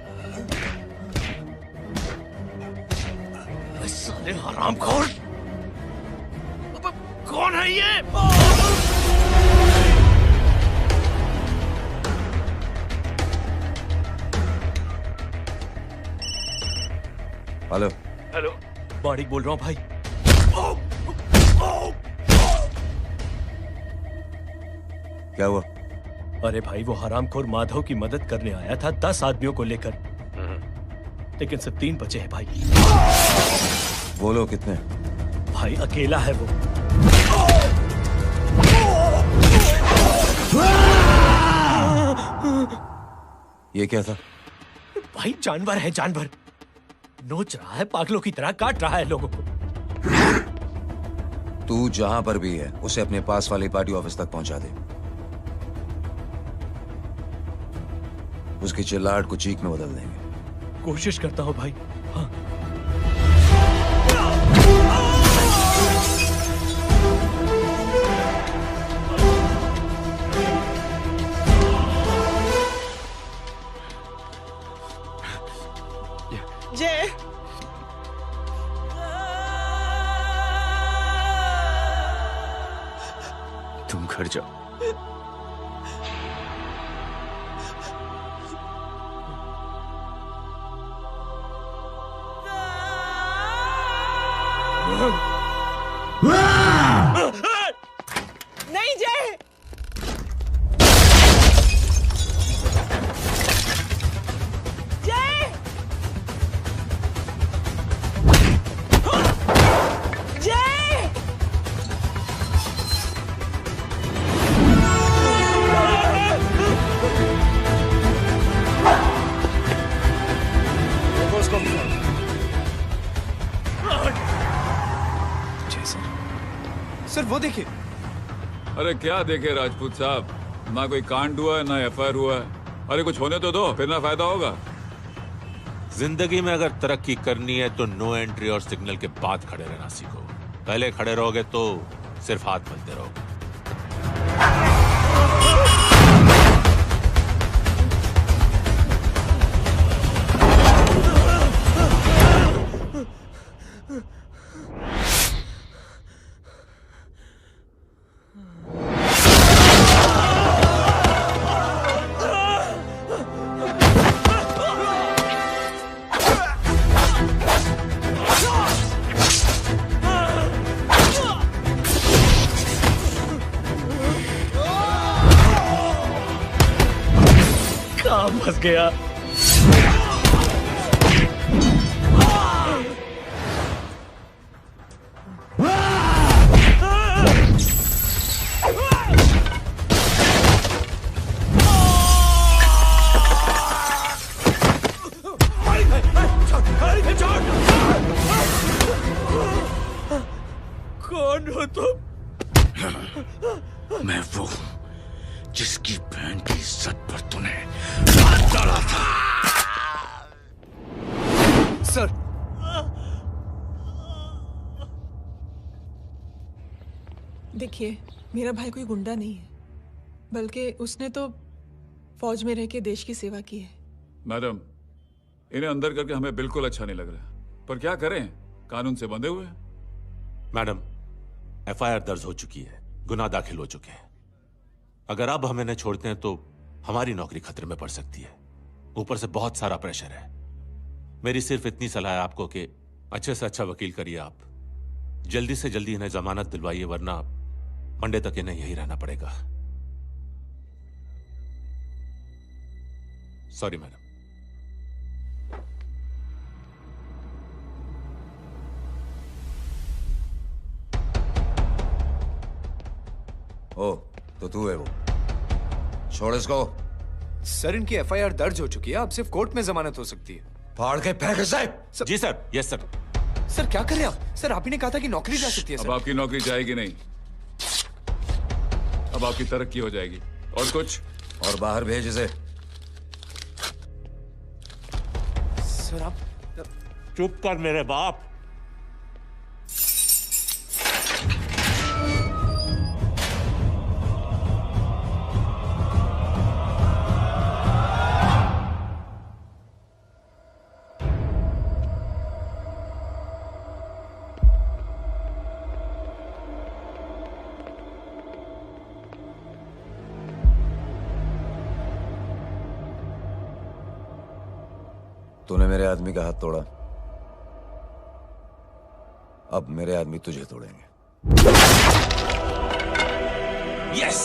साले हरामखोर, कौन है ये? हेलो हेलो, माणिक बोल रहा हूँ भाई। क्या हुआ? अरे भाई, वो हरामखोर माधव की मदद करने आया था 10 आदमियों को लेकर, लेकिन सिर्फ 3 बचे हैं भाई। बोलो कितने? भाई अकेला है वो। ये क्या था? भाई जानवर है, जानवर। नोच रहा है, पागलों की तरह काट रहा है लोगों को। तू जहां पर भी है उसे अपने पास वाली पार्टी ऑफिस तक पहुंचा दे। उसकी चिल्लाहट को चीख में बदल देंगे। कोशिश करता हूं भाई। हाँ। जय, तुम घर जाओ। नहीं जय, जय, जय। वो देखिए। अरे क्या देखे राजपूत साहब, ना कोई कांड हुआ है ना एफआईआर हुआ है। अरे कुछ होने तो दो, फिर ना फायदा होगा। जिंदगी में अगर तरक्की करनी है तो नो एंट्री और सिग्नल के बाद खड़े रहना सीखो। पहले खड़े रहोगे तो सिर्फ हाथ मलते रहोगे। फंस गया। कौन हो तुम? मैं वो हूं जिसकी बहन की इज्जत पर तूने हाथ डाला था। सर, देखिए, मेरा भाई कोई गुंडा नहीं है, बल्कि उसने तो फौज में रह के देश की सेवा की है। मैडम, इन्हें अंदर करके हमें बिल्कुल अच्छा नहीं लग रहा, पर क्या करें, कानून से बंधे हुए हैं। मैडम, एफआईआर दर्ज हो चुकी है, गुनाह दाखिल हो चुके हैं। अगर अब हमें न छोड़ते हैं तो हमारी नौकरी खतरे में पड़ सकती है। ऊपर से बहुत सारा प्रेशर है। मेरी सिर्फ इतनी सलाह है आपको कि अच्छे से अच्छा वकील करिए आप। जल्दी से जल्दी इन्हें जमानत दिलवाइए, वरना मंडे तक इन्हें यही रहना पड़ेगा। Sorry madam. ओ, तो तू है वो। छोड़ इसको। सर, इनकी एफआईआर दर्ज हो चुकी है, अब सिर्फ कोर्ट में जमानत हो सकती है। फाड़ के फेंक साहब। जी सर। Yes sir. सर क्या कर रहे हैं आप? सर, आप ही ने कहा था कि नौकरी जा सकती है। अब आपकी नौकरी जाएगी नहीं, अब आपकी तरक्की हो जाएगी। और कुछ? और बाहर भेज इसे। सर आप चुप कर मेरे बाप। तूने मेरे आदमी का हाथ तोड़ा, अब मेरे आदमी तुझे तोड़ेंगे। यस।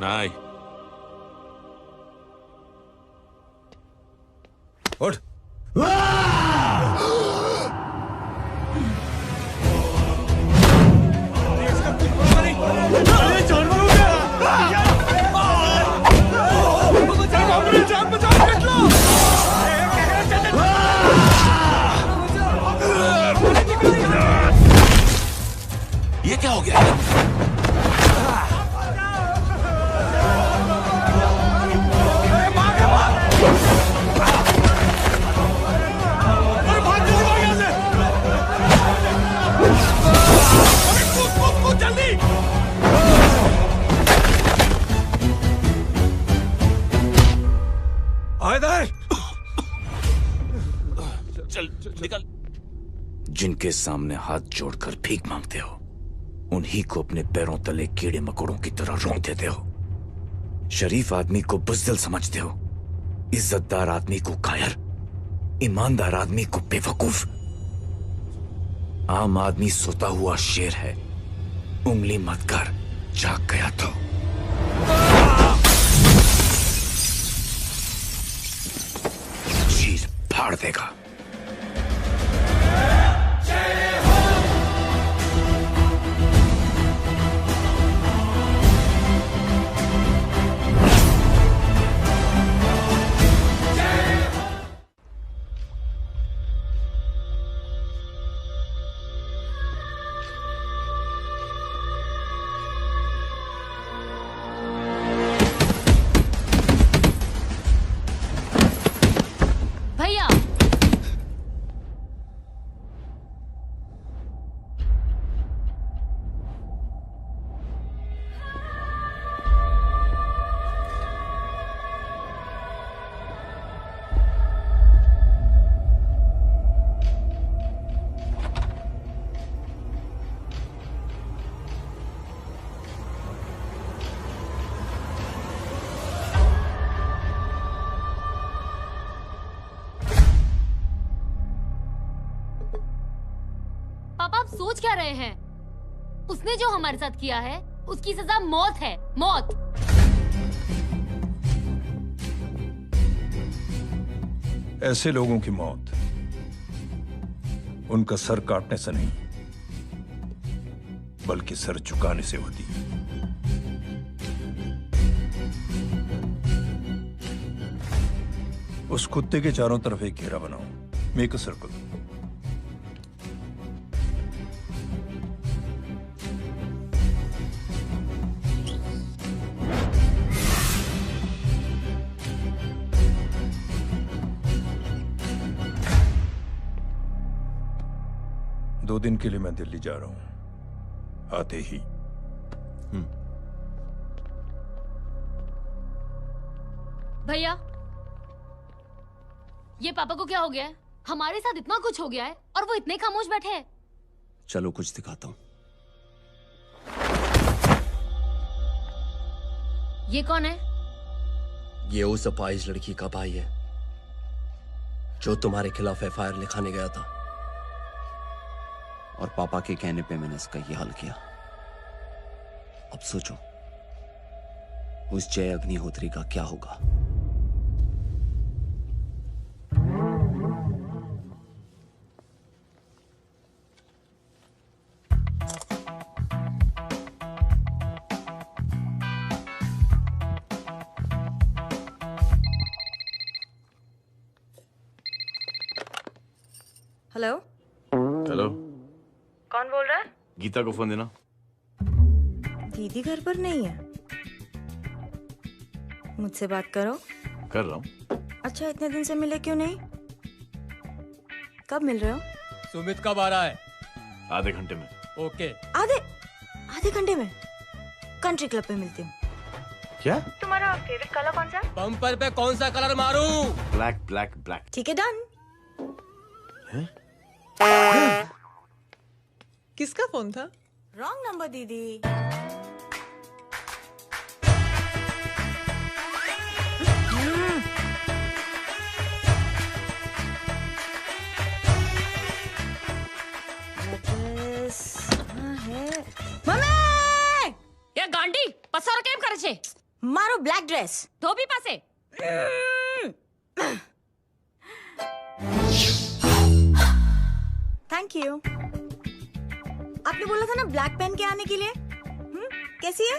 नहीं। उठ। ये क्या हो गया? चल निकल। जिनके सामने हाथ जोड़कर भीख मांगते हो, उन्हीं को अपने पैरों तले कीड़े मकोड़ों की तरह रौंद देते हो। शरीफ आदमी को बुज़दिल समझते हो, इज्जतदार आदमी को कायर, ईमानदार आदमी को बेवकूफ। आम आदमी सोता हुआ शेर है, उंगली मत कर, जाग गया तो। चीर फाड़ देगा। जय हो। सोच क्या रहे हैं? उसने जो हमारे साथ किया है उसकी सजा मौत है, मौत। ऐसे लोगों की मौत उनका सर काटने से नहीं बल्कि सर झुकाने से होती है। उस कुत्ते के चारों तरफ एक घेरा बनाओ, मेक अ सर्कल। दो दिन के लिए मैं दिल्ली जा रहा हूं, आते ही। भैया, ये पापा को क्या हो गया है? हमारे साथ इतना कुछ हो गया है और वो इतने खामोश बैठे हैं। चलो कुछ दिखाता हूं। ये कौन है? ये उस अपाहिज लड़की का भाई है जो तुम्हारे खिलाफ एफआईआर लिखाने गया था। और पापा के कहने पे मैंने इसका ये हाल किया। अब सोचो उस जय अग्निहोत्री का क्या होगा। हेलो। हेलो, कौन बोल रहा है? गीता को फोन देना। दीदी घर पर नहीं है। मुझसे बात करो। कर रहा हूँ। अच्छा, इतने दिन से मिले क्यों नहीं? कब मिल रहे हो? सुमित कब आ रहा है? आधे घंटे में। ओके। आधे घंटे में कंट्री क्लब पे मिलती हूँ। क्या? तुम्हारा फेवरेट कलर कौन सा? बम्पर पे कौन सा कलर मारूं? Black black black. ठीक है, डन। किसका फोन था? रॉन्ग नंबर दीदी। ये गांडी पसारो केम करे छे? मारो ब्लैक ड्रेस धोबी पासे। Thank you. आपने बोला था ना ब्लैक पेन के आने के लिए। कैसी है?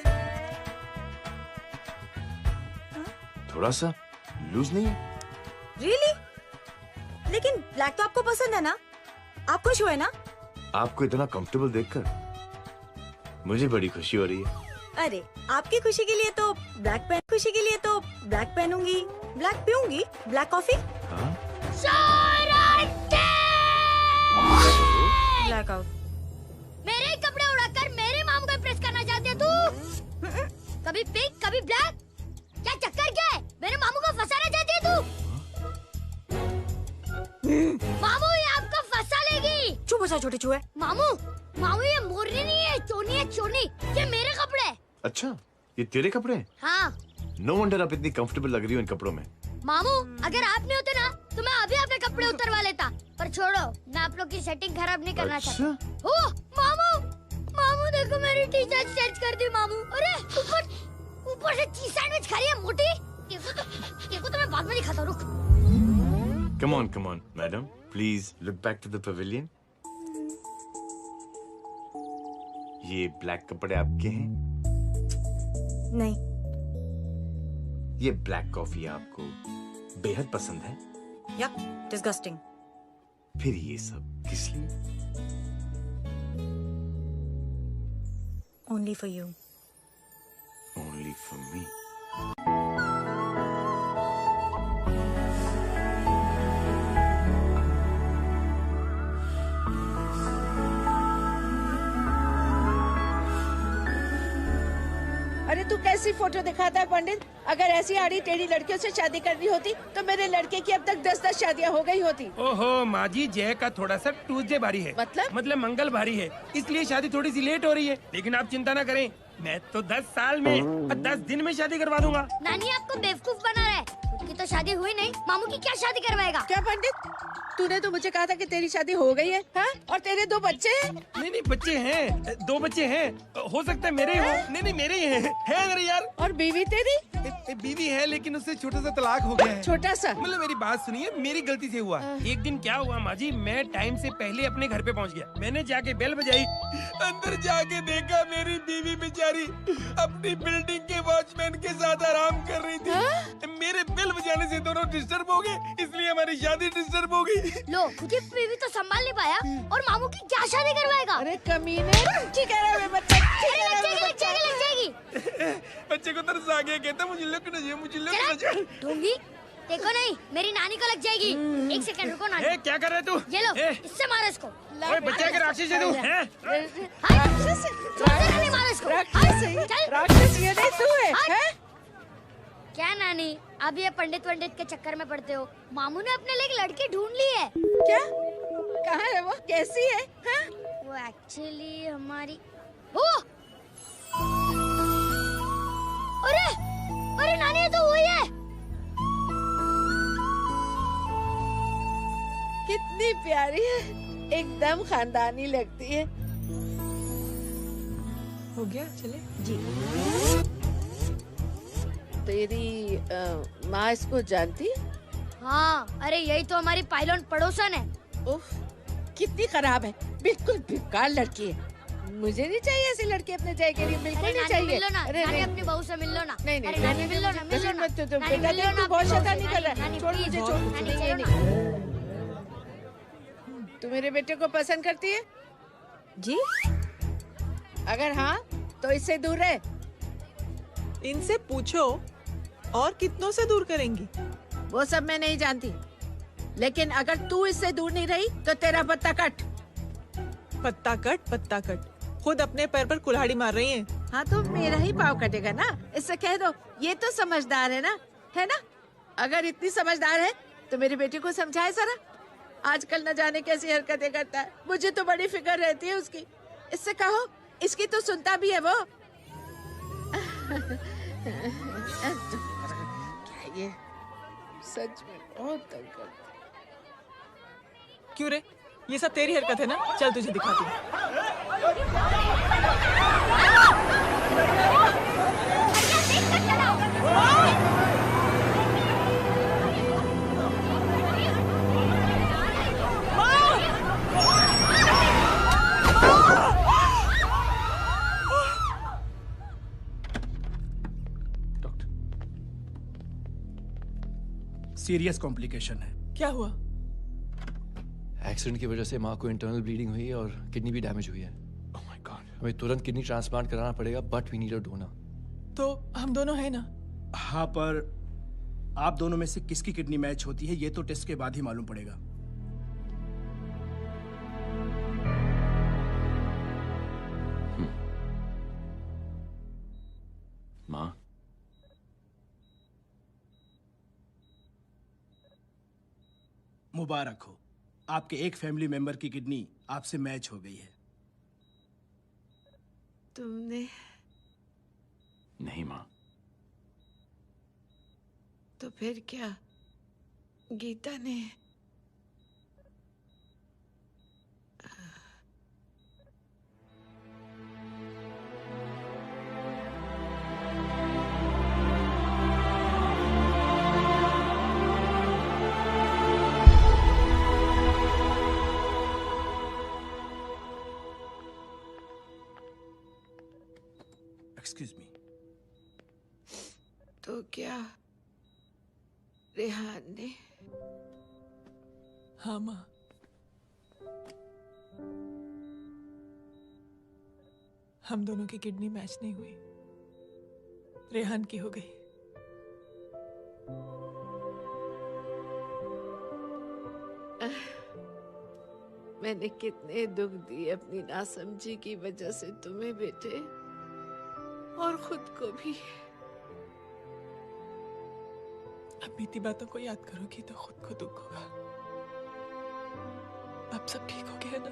थोड़ा सा लूज नहीं है? रियली? लेकिन ब्लैक तो आपको पसंद है ना? आप खुश हुए ना? आपको इतना कंफर्टेबल देखकर मुझे बड़ी खुशी हो रही है। अरे, आपकी खुशी के लिए तो ब्लैक पेन, खुशी के लिए तो ब्लैक पहनूंगी, ब्लैक पीऊंगी, ब्लैक कॉफी। हाँ? Black out. मेरे कपड़े उड़ाकर मेरे मामू को इम्प्रेस करना चाहती है तू? कभी पिंक, कभी ब्लैक, क्या चक्कर क्या है? मेरे मामू को फंसाना चाहती है तू? मामू ये आपको फंसा लेगी। चुप हो जा छोटे चूहे। मामू, मामू ये मोरनी नहीं है, चोनी है चोनी। ये मेरे कपड़े हैं। अच्छा, ये तेरे कपड़े हैं? हाँ। नो वंडर आप इतनी कंफर्टेबल लग रही हो इन कपड़ों में। मामू, अगर आप नहीं होते ना तो मैं अभी अपने कपड़े उतरवा लेता। पर छोड़ो, मैं आप लोग की सेटिंग खराब नहीं करना चाहता। ओह मामू, मामू देखो मेरी टी शर्ट चेंज कर दी मामू। अरे ऊपर से चीज सैंडविच खा रही है मोटी। देखो तो मैं बाद में दिखाता हूँ, रुक। Come on, madam. Please look back to the pavilion. ये ब्लैक कपड़े आपके हैं? नहीं। ये ब्लैक कॉफी आपको बेहद पसंद है? या डिस्गस्टिंग। फिर ये सब किस लिए? Only for you. Only for me. अरे तू कैसी फोटो दिखाता है पंडित? अगर ऐसी आड़ी टेढ़ी लड़कियों से शादी करनी होती तो मेरे लड़के की अब तक 10-10 शादियां हो गई होती। ओहो माँ जी, जय का थोड़ा सा ट्यूसडे भारी है। मतलब मंगल भारी है, इसलिए शादी थोड़ी सी लेट हो रही है। लेकिन आप चिंता ना करें, मैं तो 10 साल में और 10 दिन में शादी करवा दूंगा। नानी आपको बेवकूफ बना रहा है। उसकी तो शादी हुई नहीं, मामू की क्या शादी करवाएगा? क्या पंडित? तूने तो मुझे कहा था कि तेरी शादी हो गई है, हाँ? और तेरे 2 बच्चे हैं? नहीं बच्चे हैं, 2 बच्चे हैं। हो सकता है मेरे ही हो। नहीं मेरे ही हैं। है मेरे यार। और बीवी तेरी? बीवी है लेकिन उससे छोटा सा तलाक हो गया है। छोटा सा? मतलब मेरी बात सुनिए, मेरी गलती से हुआ। एक दिन क्या हुआ माँ जी, मैं टाइम से पहले अपने घर पे पहुँच गया। मैंने जाके बेल बजाई, अंदर जाके देखा मेरी बीवी बेचारी अपनी बिल्डिंग के वॉचमैन के साथ आराम कर रही थी। मेरे बेल बजाने से दोनों डिस्टर्ब हो गए, इसलिए हमारी शादी डिस्टर्ब हो गई। लो, मुझे बीवी तो संभाल नहीं पाया और मामू की क्या शादी करवाएगा? अरे कमीने, ठीक है रे बच्चे, लग जाएगी। बच्चे को तरस आ गया, कहता मुझे लगना चाहिए, मुझे लगना चाहिए। ढूंढी देखो नहीं, मेरी नानी को लग जाएगी। 1 सेकंड रुको नानी। क्या कर रहे तू? ये लो, इससे मारो इसको। ओए बच्चा के राक्षस है तू, हैं? नानी मारो इसको। राक्षस ये नहीं तू है? क्या नानी, अब ये पंडित के चक्कर में पड़ते हो? मामू ने अपने लिए एक लड़की ढूंढ ली है। क्या? कहाँ है वो? कैसी है? हाँ? वो एक्चुअली हमारी अरे नानी, ये तो वही है। कितनी प्यारी है, एकदम खानदानी लगती है। हो गया, चले जी। तेरी माँ इसको जानती? हाँ, अरे यही तो हमारी पायलट पड़ोसन है। उफ, कितनी खराब है, बिल्कुल बेकार लड़की है। मुझे नहीं चाहिए ऐसी लड़की अपने जय के लिए, बिल्कुल नहीं चाहिए। मिल लो ना, अरे नानी अपनी बहू से मिल लो ना। नहीं अरे नानी मिल लो ना, मिल लो ना। बेटा देख, तू बहुत शैतानी कर रहा है। छोड़ मुझे, छोड़ मुझे, ये नहीं। तू मेरे बेटे को पसंद करती है? जी। अगर हाँ तो इससे दूर रहे। इनसे पूछो, और कितनों से दूर करेंगी? वो सब मैं नहीं जानती, लेकिन अगर तू इससे दूर नहीं रही तो तेरा पत्ता कट। पत्ता कट, खुद अपने पैर पर कुल्हाड़ी मार रही हैं। हाँ तो मेरा ही पाँव कटेगा ना, इससे कह दो। ये तो समझदार है ना, है ना? अगर इतनी समझदार है तो मेरे बेटे को समझाए जरा। आजकल न जाने कैसी हरकतें करता है, मुझे तो बड़ी फिक्र रहती है उसकी। इससे कहो, इसकी तो सुनता भी है वो। क्या ये सच में बहुत तंग करता है। क्यों रे, ये सब तेरी हरकत है ना? चल तुझे दिखाती हूँ। सीरियस कॉम्प्लिकेशन है। क्या हुआ? एक्सीडेंट की वजह से माँ को इंटरनल ब्लीडिंग हुई है और किडनी भी डैमेज हुई है। Oh my god. हमें तुरंत किडनी ट्रांसप्लांट कराना पड़ेगा, but we need a donor. तो हम दोनों हैं ना? हाँ, पर आप दोनों में से किसकी किडनी मैच होती है ये तो टेस्ट के बाद ही मालूम पड़ेगा। माँ, मुबारक हो, आपके एक फैमिली मेंबर की किडनी आपसे मैच हो गई है। तुमने? नहीं माँ। तो फिर क्या? गीता ने? Excuse me. तो क्या रेहान ने? हाँ माँ, हम दोनों की किडनी मैच नहीं हुई, रेहान की हो गई। मैंने कितने दुख दिए अपनी नासमझी की वजह से तुम्हें बेटे, और खुद को भी। अब बीती बातों को याद करोगी तो खुद को दुख होगा। अब सब ठीक हो गया ना?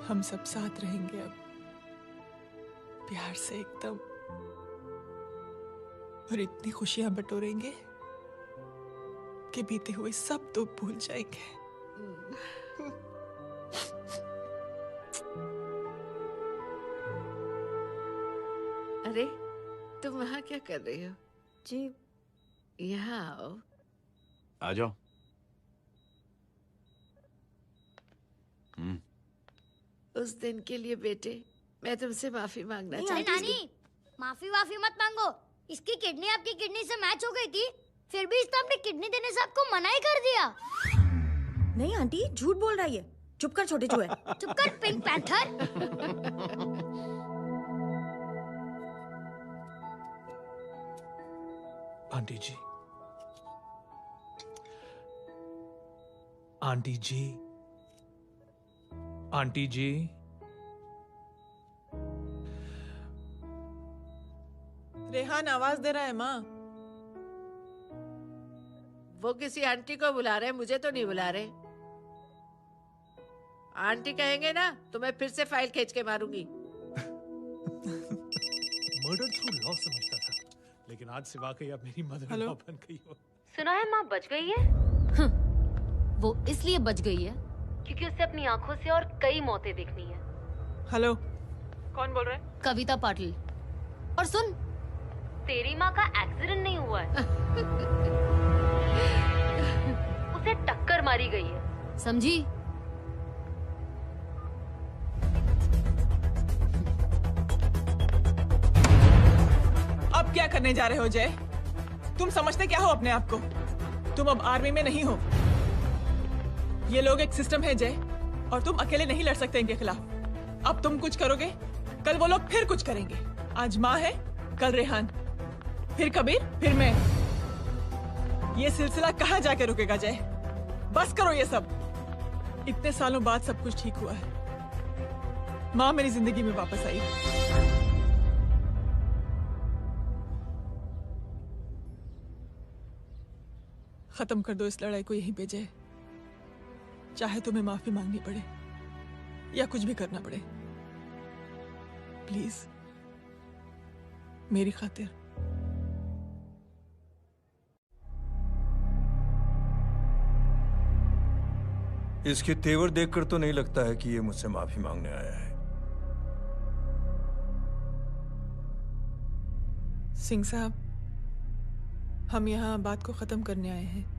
हम सब साथ रहेंगे अब, प्यार से एकदम, और इतनी खुशियां बटोरेंगे आपके बीते हुए सब दुख भूल जाएंगे। अरे तुम वहाँ क्या कर रही हो? जी यहाँ आओ। आ जाओ। उस दिन के लिए बेटे मैं तुमसे माफी मांगना अरे चाहती नानी, हूँ। माफी वाफी मत मांगो। इसकी किडनी आपकी किडनी से मैच हो गई थी, फिर भी इसने अपनी किडनी देने से आपको मना ही कर दिया। नहीं आंटी, झूठ बोल रही है। चुप कर छोटे चूहे। चुप कर पिंक पैंथर। आंटी जी, आंटी जी, आंटी जी, रेहान आवाज दे रहा है माँ। वो किसी आंटी को बुला रहे हैं, मुझे तो नहीं बुला रहे। आंटी कहेंगे ना तो मैं फिर से फाइल खींच के मारूंगी। मर्डर थ्रू लॉ समझता था, लेकिन आज से वाकई अब मेरी मदर इन लॉ बन गई हो। सुना है माँ बच गई है। वो इसलिए बच गई है क्योंकि उसे अपनी आंखों से और कई मौतें देखनी है। हेलो, कौन बोल रहे हैं? कविता पाटिल। और सुन, तेरी माँ का एक्सीडेंट नहीं हुआ है। उसे टक्कर मारी गई है, समझी? अब क्या करने जा रहे हो जय? तुम समझते क्या हो अपने आप को? तुम अब आर्मी में नहीं हो। ये लोग एक सिस्टम है जय, और तुम अकेले नहीं लड़ सकते इनके खिलाफ। अब तुम कुछ करोगे, कल वो लोग फिर कुछ करेंगे। आज माँ है, कल रेहान, फिर कबीर, फिर मैं। ये सिलसिला कहाँ जाके रुकेगा जय? बस करो ये सब। इतने सालों बाद सब कुछ ठीक हुआ है। माँ मेरी जिंदगी में वापस आई। खत्म कर दो इस लड़ाई को यहीं पे जय। चाहे तुम्हें माफी मांगनी पड़े या कुछ भी करना पड़े, प्लीज मेरी खातिर। इसके तेवर देखकर तो नहीं लगता है कि ये मुझसे माफी मांगने आया है। सिंह साहब, हम यहाँ बात को खत्म करने आए हैं।